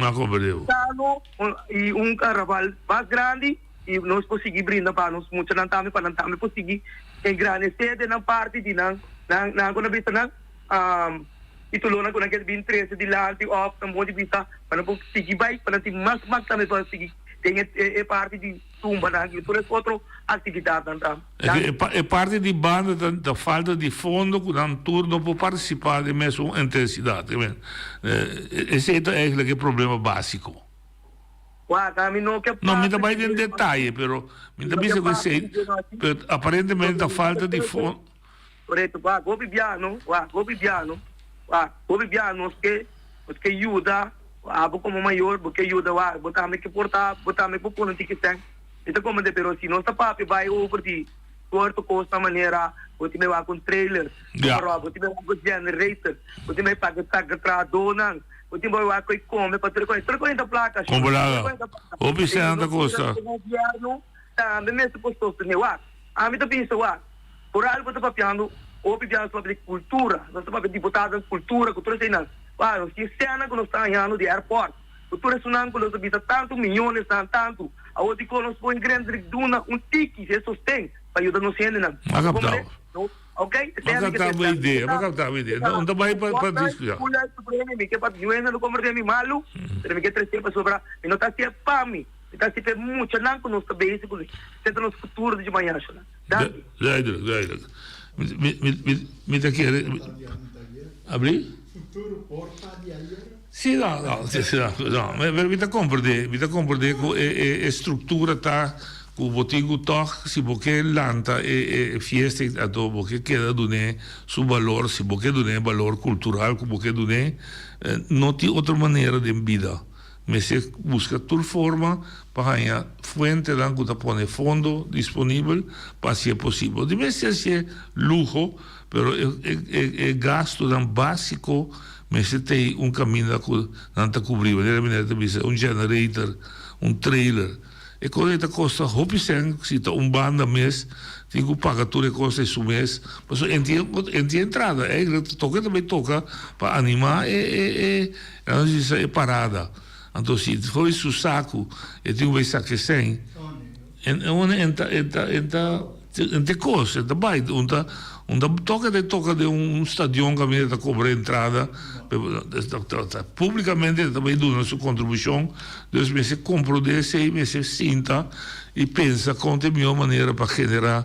E um carnaval mais grande e nós conseguimos brindar para nós muito não também para não também conseguir engrandecer na parte de na quando vista na itu lona quando aquele bem 13 de lá de off na monte vista para não conseguir vai para ter mais também para conseguir tem parte de tumba na que por outra atividade então é parte de banda da falta de fundo que não turno para participar de mesma intensidade esse é eigenlijk o problema básico. Não, me dá mais em detalhe, pero me dá bisa que sei, aparentemente a falta de fundo. Correto, governo, que ajuda, como maior, porque ajuda, botar me que portar, botar me por não que tem. Então como de pero se não está papi vai over de corto costa maneira, botar me com trailer, botar me com generator, botar me paga tradona. O tempo eu acho que come para trocar a placa. Como lá? Observando a coisa. O governo também mesmo postou se não há. A mim também isso há. Por algo está papiando, o governo sobre cultura, nós estamos deputados cultura sei não. Claro, se cena que nós estamos ganhando de aeroporto, cultura sunang que nós habita tanto milhões tanto, a outra que nós põe grande duna tique se sustém para ajudar nos cena não. Ok? Mas captava a ideia. Não vai para discutir. Que para doença não converter em malo, tem que trazer para sobrar. E não está se pami, está se muito não que nós também isso que tenta nos futuro de manhã, Duidelijk. Me tá querendo abrir? Futuro porta de ayer. Sì, no, mi da comprendere che struttura ta ku botigu toch si boke lanta e fieste a do boke queda dune su valor si boke dune valor cultural ku boke dune no ti otra manera de vida me se busca tu forma para fuente dan ku ta pone fondo disponibile para si è possibile di messi è lujo però è gasto dan básico me se te un cammino da coprire un generator un trailer e cosa costa hobby sen si ta un banda mes digo paga tutte cose su mes ma so enti entrada tocca para animar e parada então se foi su saco e tu vai saque sem ente cose da bai tocca de un stadio che da cobre entrada pubblicamente também dando a sua contribuição 2 meses compro de 6 meses cinta e pensa com a melhor maneira para generar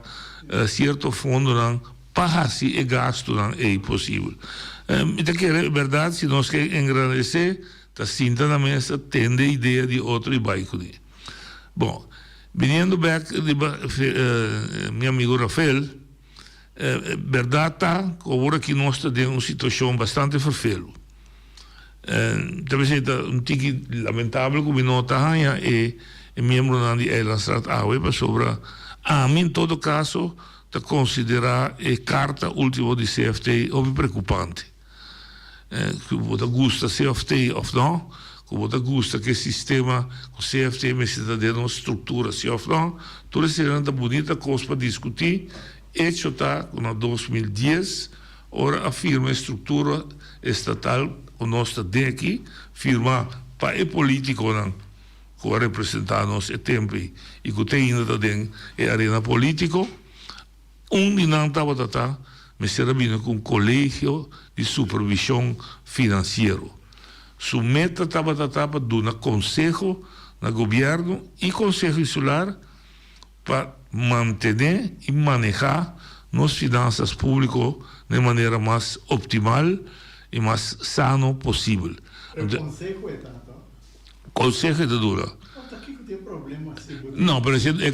certo fundo para se e gasto é possível então que é verdade se nós quer engrandecer a cinta na mesa tende a ideia de outro e vai com bom vindo back meu amigo Rafael verdade tá agora que nós estamos em uma situação bastante vervelho talvez um tique lamentável como nota hanha e membro da Eilandstraat Aue para sobre em todo caso te considerar a carta última de CFT ou preocupante que você gosta CFT ou não que você gosta que o sistema o CFT me está dando uma estrutura se ou não tudo isso é uma bonita coisa para discutir hecho está na 2010 ora a firma estrutura estatal o nosso daqui firma para o político não que representar nós é tempo e que tem ainda tem é arena político de não estava tata me será vindo com um colégio de supervisão financeiro sua meta estava tata para dar conselho no governo e conselho insular para manter e manejar nas finanças públicas de maneira mais optimal e mais sano possível. O conselho é tanto? Conselho é dura. Não, mas é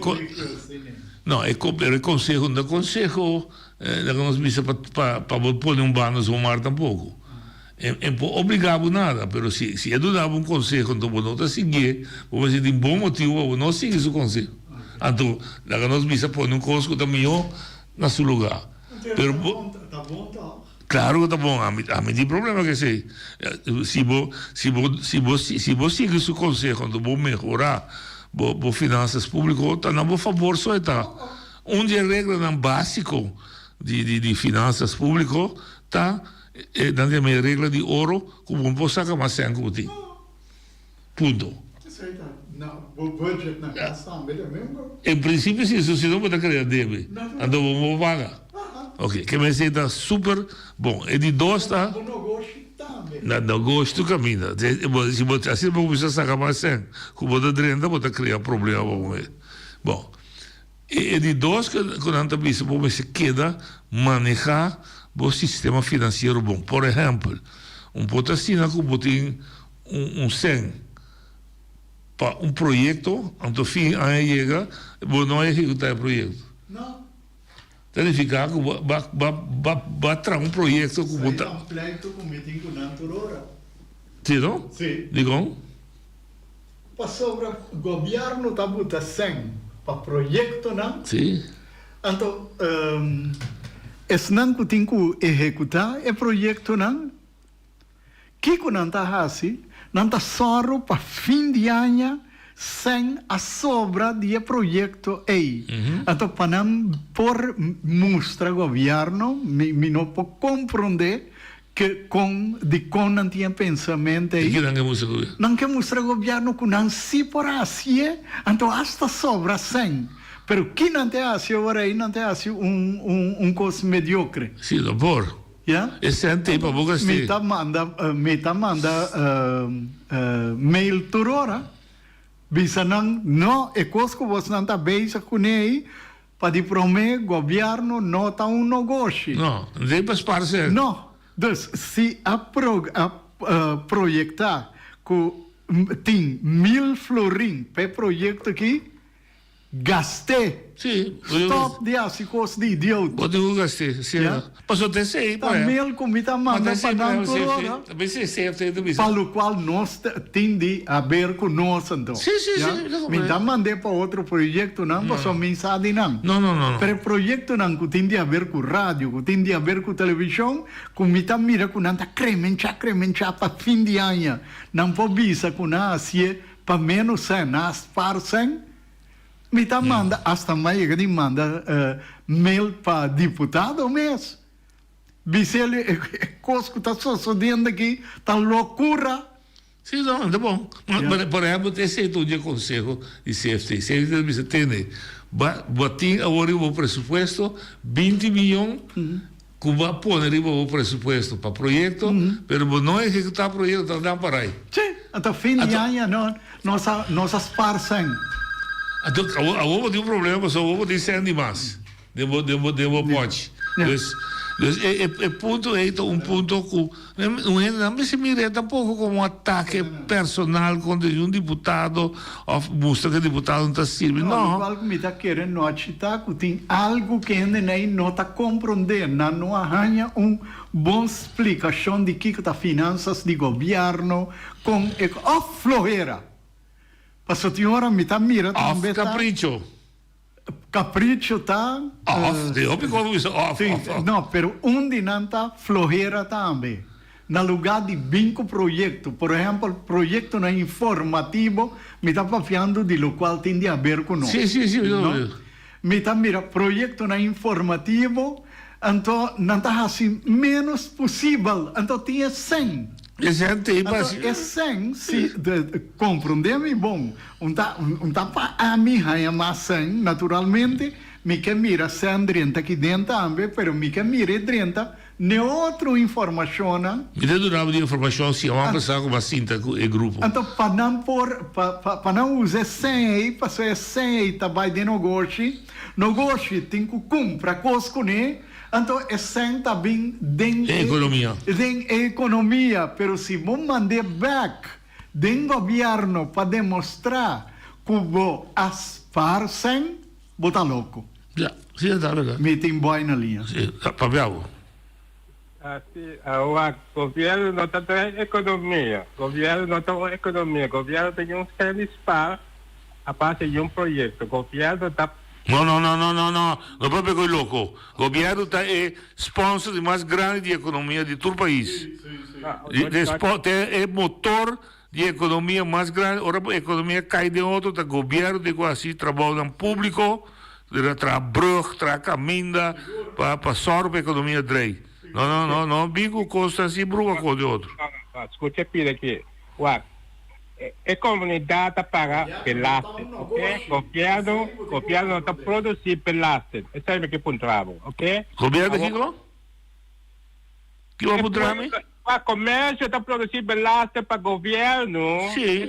conselho da conselho da nós missa para pôr um banho no mar tampouco. É obrigado nada, mas se eu dava um conselho, então não está seguir, vamos dizer, de bom motivo, não seguir esse conselho. Então, la nós missa põe um cosco também no seu lugar. Tá bom, tá. Claro que tá bom, a mim tem problema que sei. Se você seguir seu conselho, quando vou melhorar, bo finanças públicas tá na favor só tá. Onde regra não básico de finanças públicas tá na minha regra de ouro como um possa sacar mais sangue uti. Ponto. Não, o budget na casa também é mesmo. Em princípio se não pode criar deve. Ando vamos pagar. Ok, que me senta super bom. E de dois tá não gosto caminha. Se você assim você sacar mais sangue, como da drenda pode criar problema bom. E de dois que quando a pessoa como se queda manejar o sistema financeiro bom. Por exemplo, pode assim como tem sem para projeto, anto fim aí chega, não executar o projeto. Não. Significa que vai trazer projeto que botar. Um pleito com meeting com Nanturora. Sim, não? Sim. Digam? Para sobre o governo está botando 100 para projeto, não? Sim. Então, esse não que tem que executar é projeto, não? Que não está assim? Não está só para fim de ano sem a sobra de projeto aí. Então, para não por mostrar ao governo, me não pode compreender que com não tinha pensamento aí. Não quer mostrar ao governo que não se por assim, então hasta sobra sem. Pero que não tem assim agora aí, não tem assim coisa mediocre. Sim, não por. Yeah? Esse é para boca sim. Meta manda mail turora. Bisa não é coisa que você não está bem com ele para de prometer governo não está negócio. Não, nem para esparcer. Não, então se projetar que tem 1000 florim para projeto aqui, gastei. Sim. Stop de assim coisa de idiota. Pode gastei, sim. Passou até sei, para mel comida manda para não turora. Também se certo do bicho. Para o qual nós tem de haver com nós então. Sim. Me dá mandei para outro projeto não, para só mensagem não. Não. Pero projeto não que tem de haver com rádio, que tem de haver com televisão, com me tá mira com nanta cremencha para fim de ano. Não pode visa com assim para menos 100, nas par 100. Me tá manda hasta mais que manda mail para deputado mesmo. Bisele coisa que está sucedendo aqui, tá loucura. Sim, não, tá bom. Por exemplo, esse é o dia conselho de CFT. Se ele tem, batem agora o presupuesto 20 milhões que vai pôr o presupuesto para projeto, mas não executar projeto, não para aí. Sim, até fim de ano, nossas parcem. Então, agora tem problema, mas agora tem 100 demais. Devo pode. Ponto é ponto que não se mira tampouco como ataque personal contra deputado, ou mostra que o deputado não está servindo. Não. Igual que me está querendo notar que tem algo que ainda não está compreendendo, não arranha boa explicação de que está finanças de governo com floreira. Passou a hora me está mirando também. Capricho. Capricho tá off. Não, pero onde não está flojera também. No lugar de 5 projetos, por exemplo, projeto não informativo, me está falando de lo qual tem de haver com nós. Sim. Me está mira projeto não informativo, então não está assim menos possível, então tinha 100. É 100, se compreender-me bom, tá para a minha massa, naturalmente, me que mira 130 aqui dentro também, pero me que mira 30, ne outra informação. Me dá durava de informação se vamos passar com a cinta e grupo. Então, para não usar 100, para ser 100 também de negócio tem que comprar coisas com ele. Então, é senta bem dentro da economia, pero se vamos mandar back do governo para demonstrar que vou asparcem, bota louco. Sim, está verdade. Me tem boa na linha. Sim, Pavel. O governo não está economia. O governo não está economia. O governo tem serviço para a parte de projeto. O governo está No, não pode pegar louco. O governo é sponsor de mais grande de economia de todo o país. É motor de economia mais grande, ora a economia cai de outro, o governo de assim trabalho público, de tra brug, tra caminda, para sorver a economia drei. Não, bigo custa assim bruga com de outro. Escuta pira aqui, a comunidade paga belasting, ok? Governo está produzindo belasting, isso é o que pontravo, ok? Governo aqui, que vai pontravo? O comércio está produzindo belasting para o governo. Sim.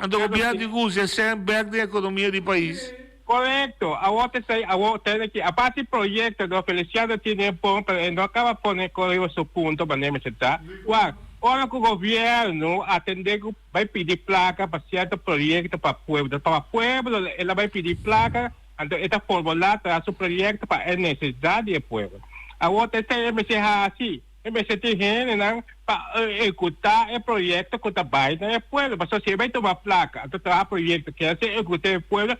O governo usa sempre da economia do país. Correto. A parte do projeto do Feliciano tinha bom, não acaba pondo correr o ponto para nem citar. Ora que o governo atender vai pedir placa para certo projeto para o povo, ela vai pedir placa, então esta formular traz o projeto para a necessidade do povo. A outra é assim. Você tem gente para executar o projeto que está bem no povo. Mas você vai tomar placa, então o projeto que você executa o povo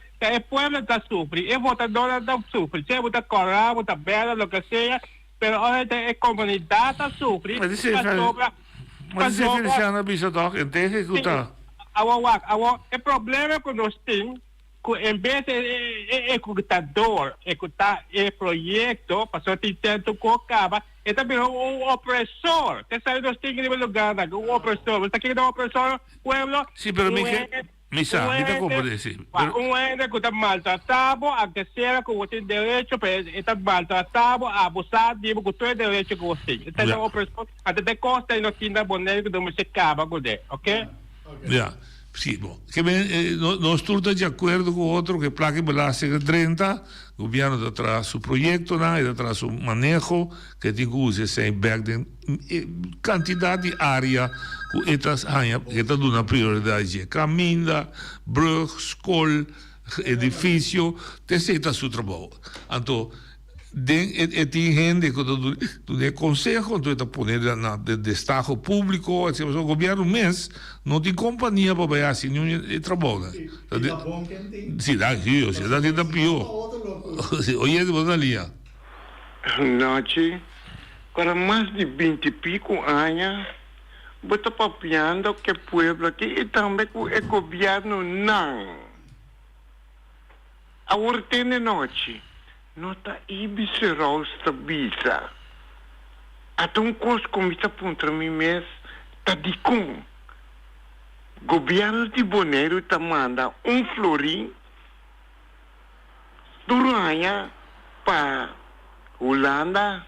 está sofrendo, o votador está sofrendo, se você está correndo, está bela, o que seja, mas a comunidade está sofrendo. Mas você Feliciano Bissotoc, tem que executar. O problema que nós temos, em vez de executador executar o projeto, para você tentar colocar, é também um opressor. Você sabe, nós temos que lugar, um opressor. Você está querendo um opressor, pueblo? Sim, pero me compreende. Que está maltratado, a que seja que você tem direito, está maltratado, abusado, que você tem direito que você. Então, é um opressor. Até costa e não tinha boneco, não se acaba com ele, ok? Sim, bom. Nós estamos de acordo com o outro que placa belasting 30, o governo está atrás do projeto, está atrás do manejo, que tem que usar sem back quantidade de área que está dando prioridade. Caminda, brug, escola, edifício, tem seu trabalho. Então, tem gente que do conselho, tu está ponendo de destaque público, o governo mês não tem companhia para ver assim nenhum trabalho. Sim, dá pior. Hoje é de boa linha. Noite, para mais de 20 e pico anos, você está papiando que o povo aqui e também que o governo não. A ordem de noite. Nota ibisirol stabisa. Atong kos komita puntra mi mes tadikong. Governo de Bonaire ta manda florim duranya pa Holanda.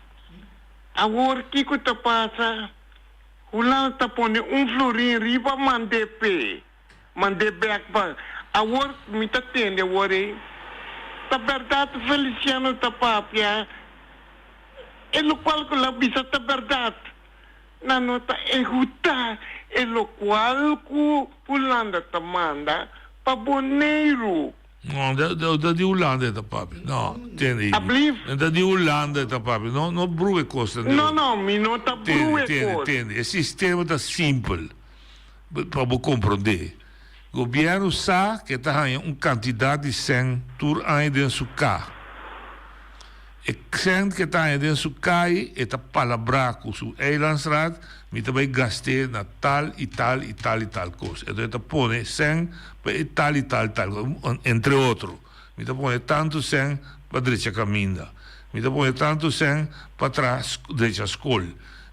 Agora que ta passa? Holanda ta pone florim riba mande back pa. Agora mi ta tende wore. A verdade, Feliciano Tapapia, é o qual que ela bisa a verdade. Na nota executar, é o qual que Holanda te manda para Bonaire. Não, da de Holanda Tapapia. Não, entende? Da de Holanda Tapapia. Não brue costa. Não, mi não tá brue costa. Entende? O sistema está simples para compreender. O governo sabe que está uma quantidade de 100 por ano dentro do seu carro. E 100 que está dentro do seu carro, está palavra com o seu eilandsraad, mas também gastei na tal e tal e tal e tal coisa. Então, está põe 100 para tal e tal, entre outros. Mas está põe tanto 100 para a direita caminda. Mas está põe tanto 100 para trás, direita escola.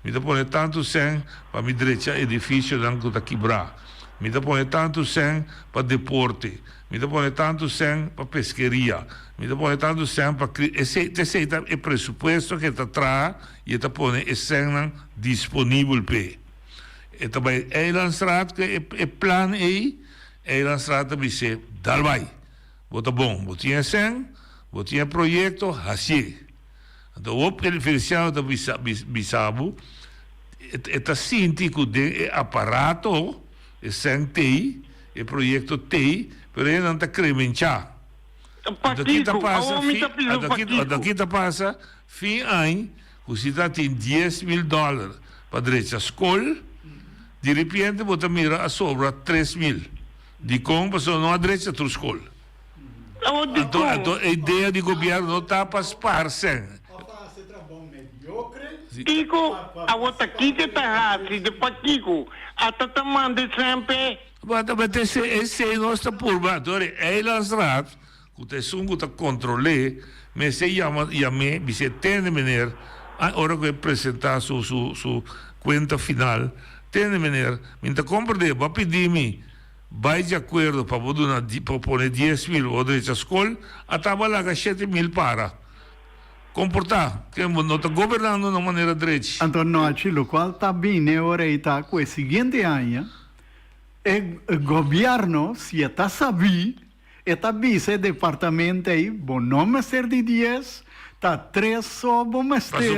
Mas está põe tanto 100 para a direita edifício, que está quebrado. Me dá põe tanto 100 para deporte, me dá põe tanto 100 para pesqueria, me dá põe tanto 100 para esse é o pressuposto que está atrás e está põe esse 100 disponível para. E também Eilandsraad que é plano aí, Eilandsraad também se dá vai, bota bom, botinha 100, botinha projeto, assim. Então o Feliciano da Bisabo está sintico de aparato e sem TI, e projeto TI, pero ele não está cremenchar. Daqui está passa, fim ano, você tem $10,000 para direita a escola, de repente você mira a sobra 3,000. De como passou não a direita a escola. Então a ideia do governo não está para spar sem. Kiko, a outra Kiko tá assim, de pa Kiko, a tata manda sempre. Mas esse é nosso purgatório. Eilandsraad, que é sungo tá controle, mas se chame, você tem de maneira, a hora que apresentar sua conta final, tem de maneira, minta compreender, vai pedir-me, vai de acordo para pôr 10 mil ou de escola, até vai lá 7 mil para comportar, que não está governando de maneira direita. Então, o qual está bem, agora está com o seguinte ano, o governo, se está sabendo, está vice departamento aí, bom nome ser de 10, está 3 sobre o mestre.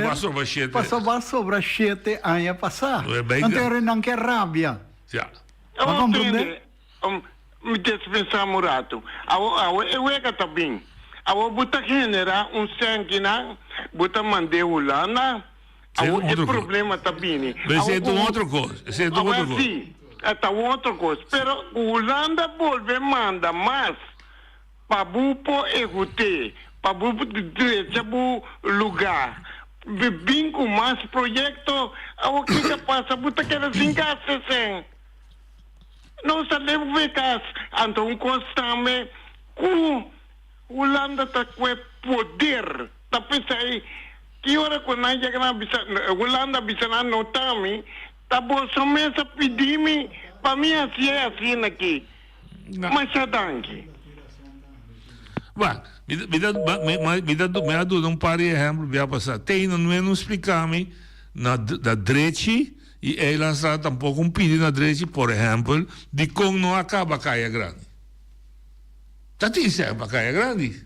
Passou sobre 7 anos passados. Então, não quer rábia. Já. Vai compreender? Me deixa um rato. Eu é que está bem. Eu vou generar sangue, vou mandar o lana. O problema está bem. Esse é outra coisa. Esse é outra coisa. Sim, é outra coisa. Pero o Holanda volve manda mais para bupo executar, para bupo direito lugar. Vim com mais projeto, o que passa? Buta que era 5 a 60. Não sabemos ver caso. Então, constante, com Holanda está com poder. Está pensando aí, que hora quando a gente Holanda bisa não está me, está bolsa mesa pedir-me, para mim assim aqui. Mas já danke. Me dá um par de exemplos para passar. Tem, não é não explicar-me, da direita, e Eilandsraad tampouco pedido na direita, por exemplo, de como não acaba a Caia Grande. Está dizendo a Caia Grande?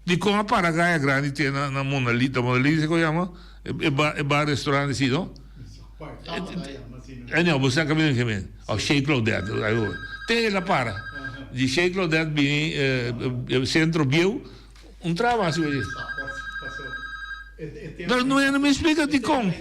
De como para a Caia Grande tem na Monalita, Monalita se chama? É bar restaurante, sim, não? Não, você acaba de dizer, o Sheikh Claudette, tem lá para. De Sheikh Claudette, bem, centro bio, trabalho assim, não me explica de como.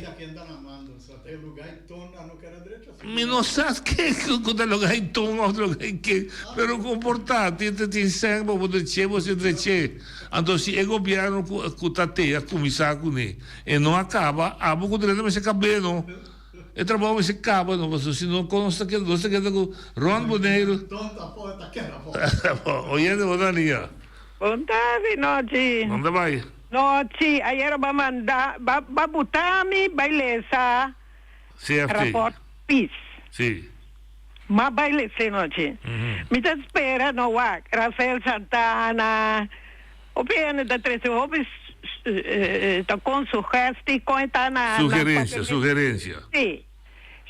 Me não sabe que quando lugar em tom, outro lugar em que, pero comportar, tem sangue para poder você treche. Então se o governo que tá a começar com ele, e não acaba, a pouco de mas se cabelo, e trabalho se acaba, não, você se não consta que você quer com Ron Boneiro. Oye, de Bonalia. Boa tarde, noite. Onde vai? Noite, ayer vai mandar, vai botar-me, vai ler essa rapport PIS. Sim. Mas vai ler essa noite. Me espera, no WAC, Rafael Santana, o PN da 13, o está com sugestão, com está na... Sugerência. Sim.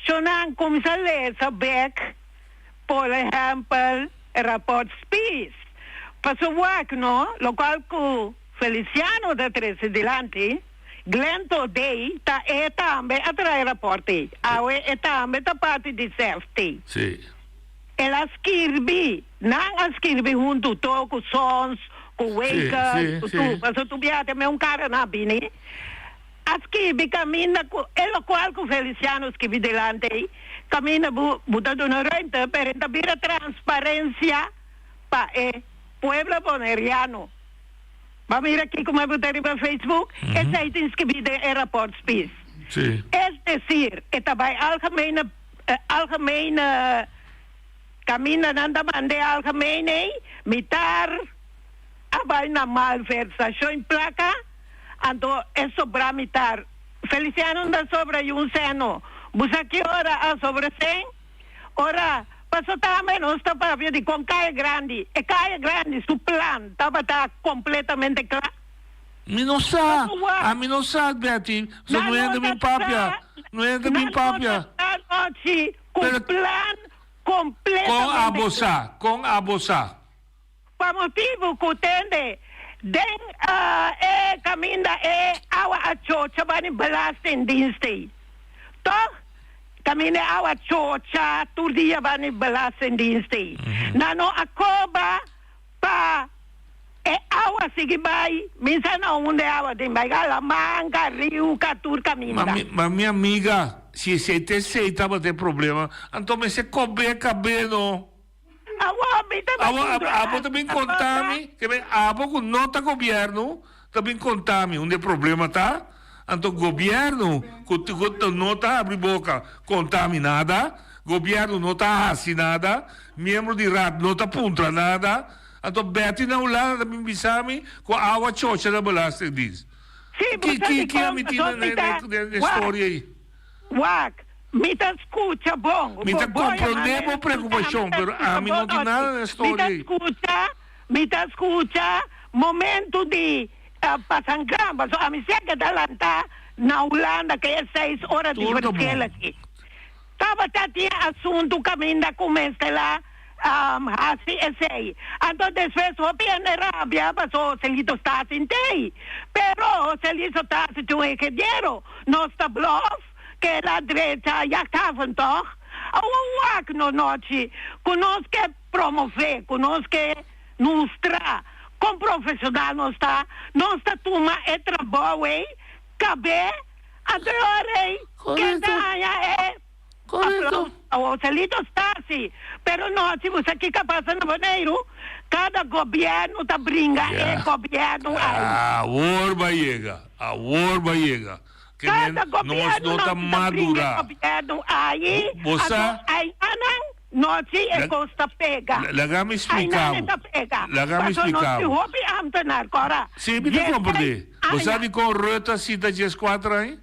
Se não começar a ler essa back, por exemplo, rapport PIS, para o WAC, não? Lo qual que Feliciano da 13 delante, Glento Day, também atrai raporte. É também da parte de safety. Sim. Ela escreve, não escreve junto com sons, com wake, mas tu viate me cara na bini. Escreve caminha, ela qual que Feliciano escreve delante, caminha botando na renta, para ter transparência para o pueblo boneriano. Vamos ver aqui como eu botar para Facebook. Esse aí tem escrevido em rapport PIS. Sim. É decir, está bem algemene caminho nanda mande algemene mitar abai na malversação em placa, então é sobra mitar. Feliciano anda sobra um seno. Busa que hora a sobre 100? Ora, passou também não está para ver de com Caia Grande. E Caia Grande, seu plano, estava completamente claro. Me não sabe, a mim não sabe, Betty. Só não entra bem papia. Não entra bem papia. Com plano completamente com a bolsa. Para motivo que tende, den caminho awa a chocha bani belasting dienste. Toch? Caminho awa chocha turdia bani belasting dienste. Nano akoba pa awa sige bay, minsan na unde awa din bay Galamanga, Rio, Catur, caminho. Mas minha amiga, se você aceita ter problema, então você cobre cabelo. Abo também contame, que abo com nota governo, também contame onde problema tá. Então, governo, não está abrindo boca contaminada, governo não está assinada, membro de RAD não está apontando nada, então, beti na ulana da Bimbisami com a água chocha da Balasta diz. Que é a mentira na história aí? Wak, me te escucha bom. Me te compreendemos a preocupação, mas a mim não tem nada na história aí. Me te escucha, momento de pasangamba, so a mim chega da lanta na Holanda, que é 6 horas de verkela aqui. Tava tinha assunto caminho da começa lá, assim, esse. Então, depois, o piano Arábia, passou, se ele está sem tei. Pero, se ele está sem um equilíbrio, nós está bluff, que a direita já estava, então, o WAC no noite, conosco que promover, conosco que mostrar, com profissional nós está toma e trabalho, cabe, adorei, que daí correto. O Celito está assim, pero nós, se você que passa no Janeiro, cada governo está brincando, é governo aí. A war vai chegar. Cada governo não está madura. Governo aí, aí nós é costa pega. Lagame explicava. Lagame explicava. Sim, me te compreender. Você de com rota cita de esquadra aí?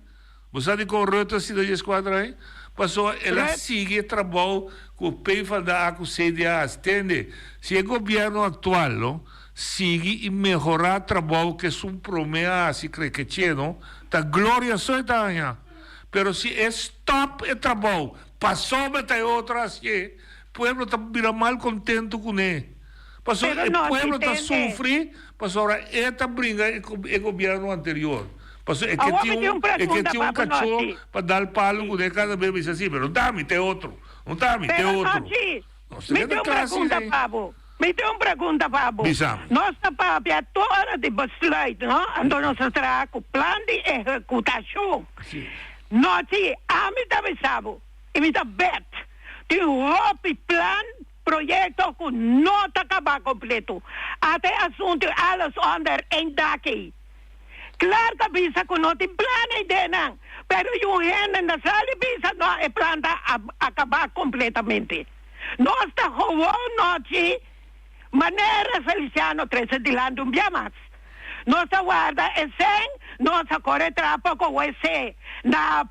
Você de com rota cita de esquadra aí? Passou, ela sigue trabalho com o PEIFA da CDA, entende? Se o governo atual não, sigue e melhorar o trabalho que é um promessa, se crê que tinha, não? Tá glória só está aí. Pero se stop o trabalho, passou até outra assim, o povo está mal contente com ele. Passou, o povo está sofrendo, passou, agora esta briga é o governo anterior. Passou, é que tinha um cachorro para dar palo com ele cada vez diz assim, mas dá-me, tem outro. Não dá-me, tem outro. Me deu uma pergunta, Pablo. Me deu uma pergunta, Pablo. Nossa papia toda de besluit, não? Então nós trazemos o plano de executação. Nós, a mim também sabe, e me dá bet, tem um plano, projeto que não está acabado completo. Até assunto, alles onder em daqui. Claro que bisa que não tem plano ideia, não. Pero yung gente na sala bisa não é planta acabar completamente. Nós está jogando noite, maneira Feliciano 13 de lá um dia mais. Nós guarda e sem, nós corre trapa com o EC na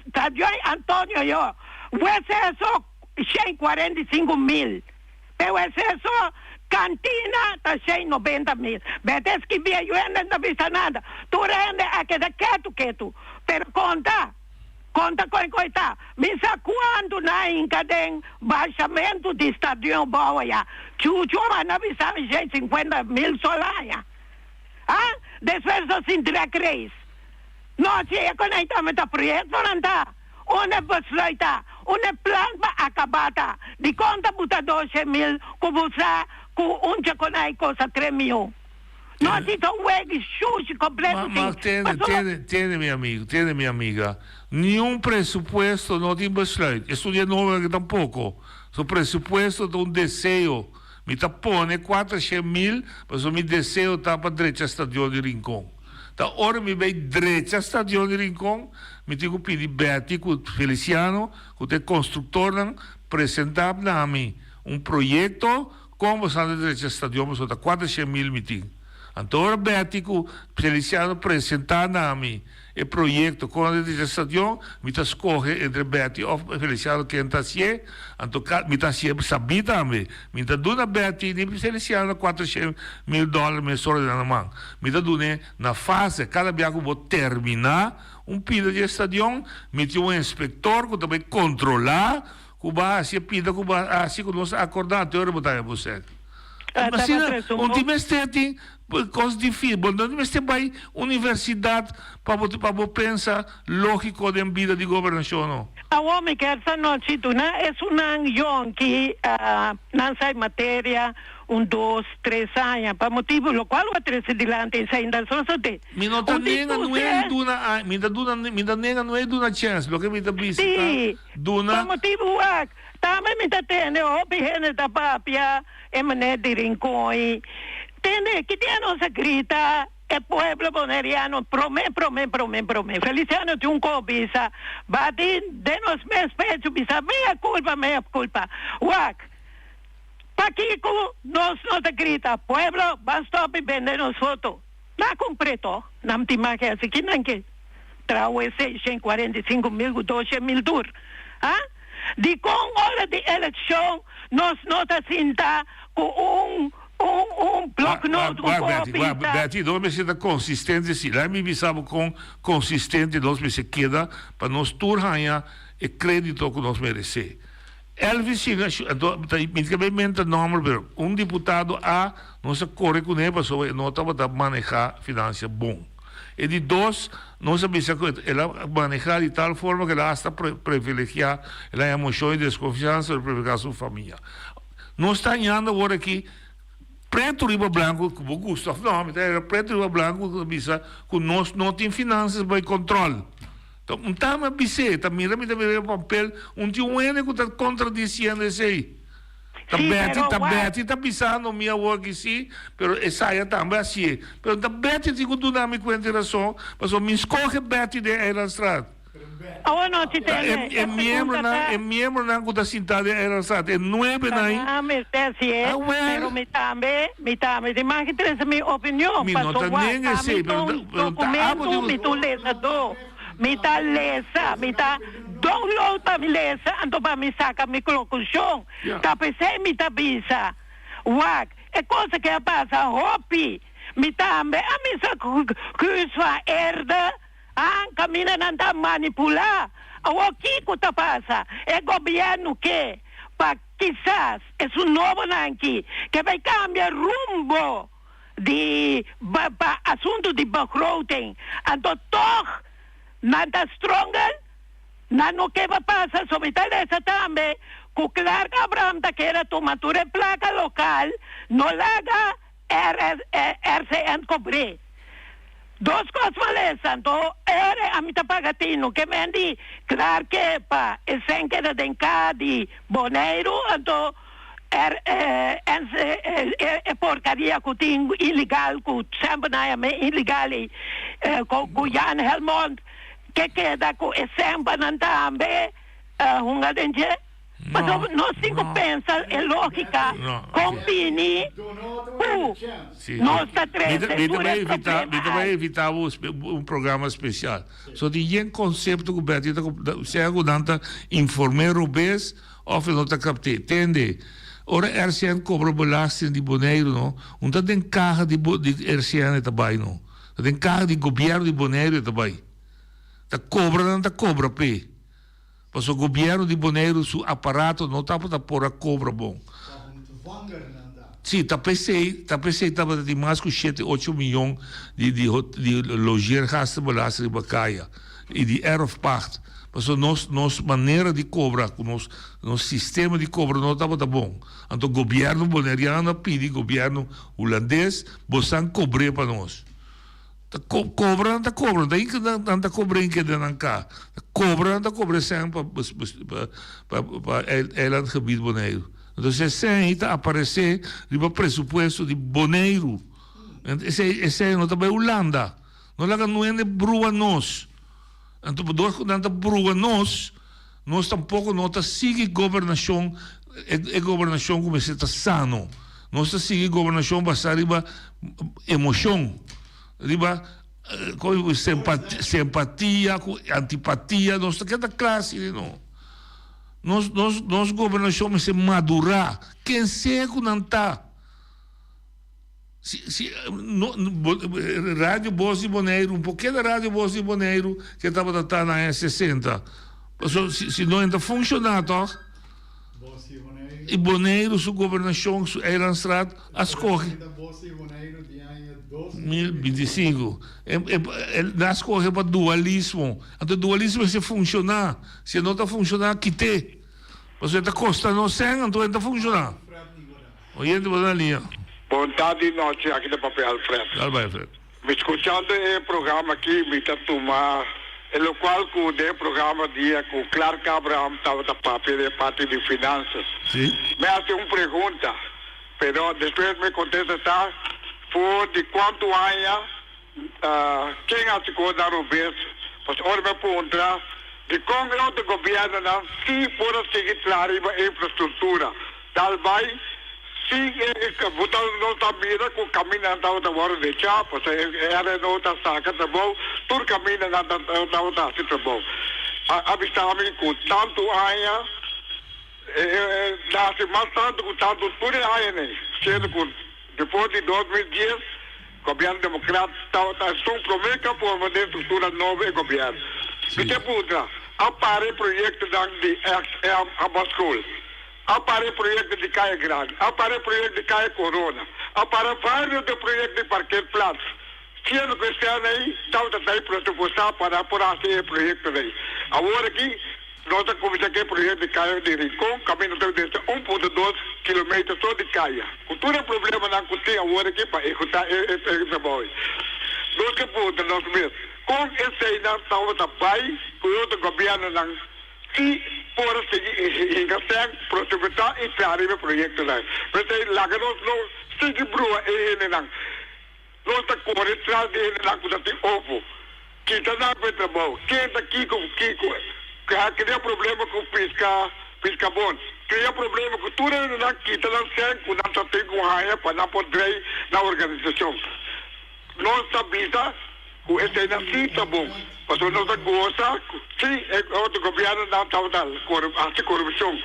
estádio Antônio eu. O EC é só 145 mil. O EC é só cantina está 190 mil. Betes que via eu não vista nada. Tu rende a que quieto. Pero conta com coita. Misa quando na encadem baixamento de estádio boa já. Chuchu na visa 50 mil solar. Ah? Depois dos indirect nós é conectamos a projeto não tá. Uma besluita, plan para acabar. De conta buta 12 mil, kubusa com coisa 3 mil. Nós estamos sushi completo. Mas tem minha amiga. Nenhum pressuposto não tem besluit. Estudei novo tampouco. O pressuposto de desejo. Me tapone 400 mil, mas o meu desejo está para a direita estadio de Rincón. Então, ora me vai direita estadio de Rincón, me tenho que pedir Betty, com Feliciano, com o construtor, apresentar para mim projeto como você na direita estadio, mas está 400 mil me tem. Então, ora Betty, com Feliciano, apresentar para mim o projeto com a direita estadio, me está escolhe entre Betty ou Feliciano que está assim, então me está assim sabia também, me está dando Betty nem Feliciano $400 mil mensual na mão, me está dando na fase cada vez que vou terminar pedido de estadio, me tem inspetor que também controlar, que vai assim pida que vai assim que nós acordar até hora botar você. Mas um time tem coisas difíceis, não tem universidade para pensar lógico da vida de governação. A homem que essa noite é um que não sai matéria 1, 2, 3 anos, para motivo lo qual o 3 dilante ainda só tem. Me não tá nega não é duna, me dá nega não é duna chance, lo que me dá bisa. Duna. Para motivo também me dá tendo opinião da papia, maneira de Rincón. Tende que tem nossa grita el pueblo boneriano, promé. Feliciano de un cobisa, bati de nos mes pecho, bisa, mea culpa. Wak, Paquico, nos te grita, pueblo, basta y vende nos foto. Na completo, nam timaje, así que nanque, traue 645.000, 12.000 tour. ¿Ah? De con hora de elección, nos nota cinta con un bloco no Betty, nós me senta consistente, se lá me bisabo com consistente, nós me se queda para nós turhanha e crédito que nós merecer. Elvis, medicamente normal, pero deputado não se corre com ele, para não estava manejar finanças bom. E de dois, nós sabemos que ela manejar de tal forma que ela está privilegiar, ela é emoção e desconfiança de privilegiar sua família. Nós estamos indo agora aqui, preto riba branco, como Gustavo, não, era preto riba branco, que nós não temos finanças para controle. Então, não está mais bicê, está mirando o papel, tinha que está contradizendo isso aí. Está pensando minha work sim, pero essa é também assim. Pero está Betty tem que dar me conta razão, mas o me escolhe Betty de era estrada. É membro na da cidade era estrada, é 9 na. Pero me também, demais que tem minha opinião, pastor. Nem sei, documento me tu lesador. Me tá lesa, me tá download para me lesa, ando para me sacar minha conclusão. Tá pensei me tá bisa. Wak, é coisa que passa, hopi. Me também, a missa que sua herda, camina não tá manipular. O que tá passa? É governo que, para quizás, é um novo nanqui, que vai cambiar rumbo de assunto de backroading. Ando toch nada stronger, não que vai passar sobre essa também, que Clark Abraham que era tomatura placa local, não larga RCN cobrir. Duas coisas malesas, então, era a mitad pagatino, que me andi, claro que pa, e sem que de de boneiro, então, porcaria que tem ilegal, que sempre não é ilegal, com Jan Helmond, que queda com sempre não também, mas nós temos que pensar em lógica, combine, nós está vai evitar programa especial. Só tem conceito que o Beto se aguenta informar o bes, ou não está captando, entende? Ora, RCN cobra belasting de boneiro, não? Não tem carro de RCN também, não? Tem carro de governo de boneiro também. Tá cobra, pé. Mas o governo de Bonaire, o aparato não está para pôr a cobra bom. Sim, está pensei estava de mais que 7-8 milhões de logier gastos belasting de Bacaia e de erfpacht. Mas nossa maneira de cobrar, nosso sistema de cobra não estava bom. Então o governo bonaireano pede, o governo holandês, você cobrar para nós. Cobra, daí que não está cobrando que não cá. Cobra sempre para ela no gebied Bonaire. Então, sem está aparecer o pressuposto de Bonaire. Esse não está bem Holanda. Não é brua nós. Então, não está brua nós tampouco não está seguir governação, governação como se está sano. Nós está seguir governação basada em emoção. Com simpatia, com antipatia, nós temos que classe, não. Nós governação se madurar. Quem segue não está. Rádio Voz de Bonaire, um pouquinho da Rádio Voz de Bonaire, que estava na S60. Se não ainda funcionar, tá? E Bonaire, sua governação, sua Eilandstraat, as corre. 2025. Nós corremos para dualismo. Então, dualismo se funcionar. Se não está funcionando, quite. Você está custando 100, então está funcionando. Oyente, boa linha. Boa tarde, noite, aqui do papel Alfredo. Me escutando o programa aqui, me está tomando, no qual o programa dia com o Clark Abraham estava da papel de parte de finanças. Sim. Me hace uma pergunta, mas depois me contesta, por de quanto anos quem a se contar o vez, mas ora me perguntar de Congresso do governo não se for seguir claro a infraestrutura, tal vai se botar não tá mira com caminho não tá hora de chá, pois era não tá saca tá bom, tur caminho não tá se tá bom. Abistamos com tanto aia nasce mais tanto com tanto tudo aia né, sendo com depois de 2010 governo democrata está prometendo que a forma de estrutura nova é governo. E depois apare projeto de Abascol, apare projeto de Caia Grande, apare projeto de Caia Corona, apare vários de projetos de Parquet Plaza. Sendo que este ano aí, está aí pressupostar para apurar esse projeto aí. Agora aqui, nós estamos começando aqui o projeto de Caia de Rincon, caminho de 1,2 km só de Caia. Com todo o problema na cozinha agora aqui, para executar esse trabalho. Nós que podemos, nós mesmos. Com esse aí, nós estamos também, com o outro governo, se for seguir em Gassang, prosperar e fazer o projeto lá. Mas aí, lá que nós não seguimos brua e não. Nós estamos correndo atrás dele lá com o ovo. Que está na coisa boa. Quem está aqui com Kiko? Cria problema com pisca bom. Cria problema com tudo que está na SEC, que não tem com raia para não poder na organização. Nós sabemos que esse ainda sim está bom. Mas nós gostamos, sim, o outro governo não está a corrupção.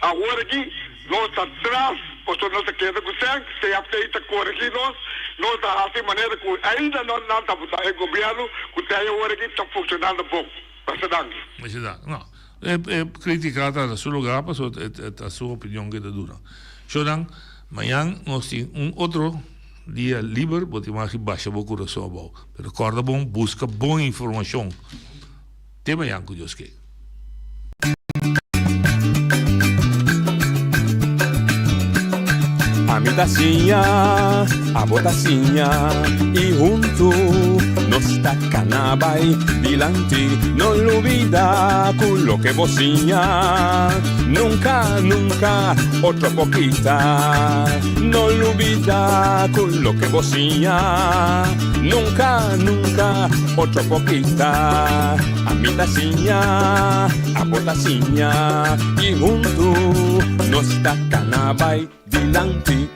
Agora aqui, nós estamos atrás, porque nós queremos que se aceita corrigir nós estamos assim maneira que ainda não estamos o governo que agora aqui está funcionando bom. Não, é criticada a seu lugar, mas a sua opinião que é dura. Então, amanhã nós temos outro dia livre, porque mais baixa o coração bom. Mas recorda bom, busca boa informação. Até amanhã, com Deus que. A mi tacinha, a botacinha e junto nos tacanabay dilante, no olvida con lo que vocinha. Nunca, nunca, otra poquita, no olvida con lo que vocinha. Nunca, nunca, otra poquita. A mi tacinha, a botacinha y junto nos tacanabay dilante.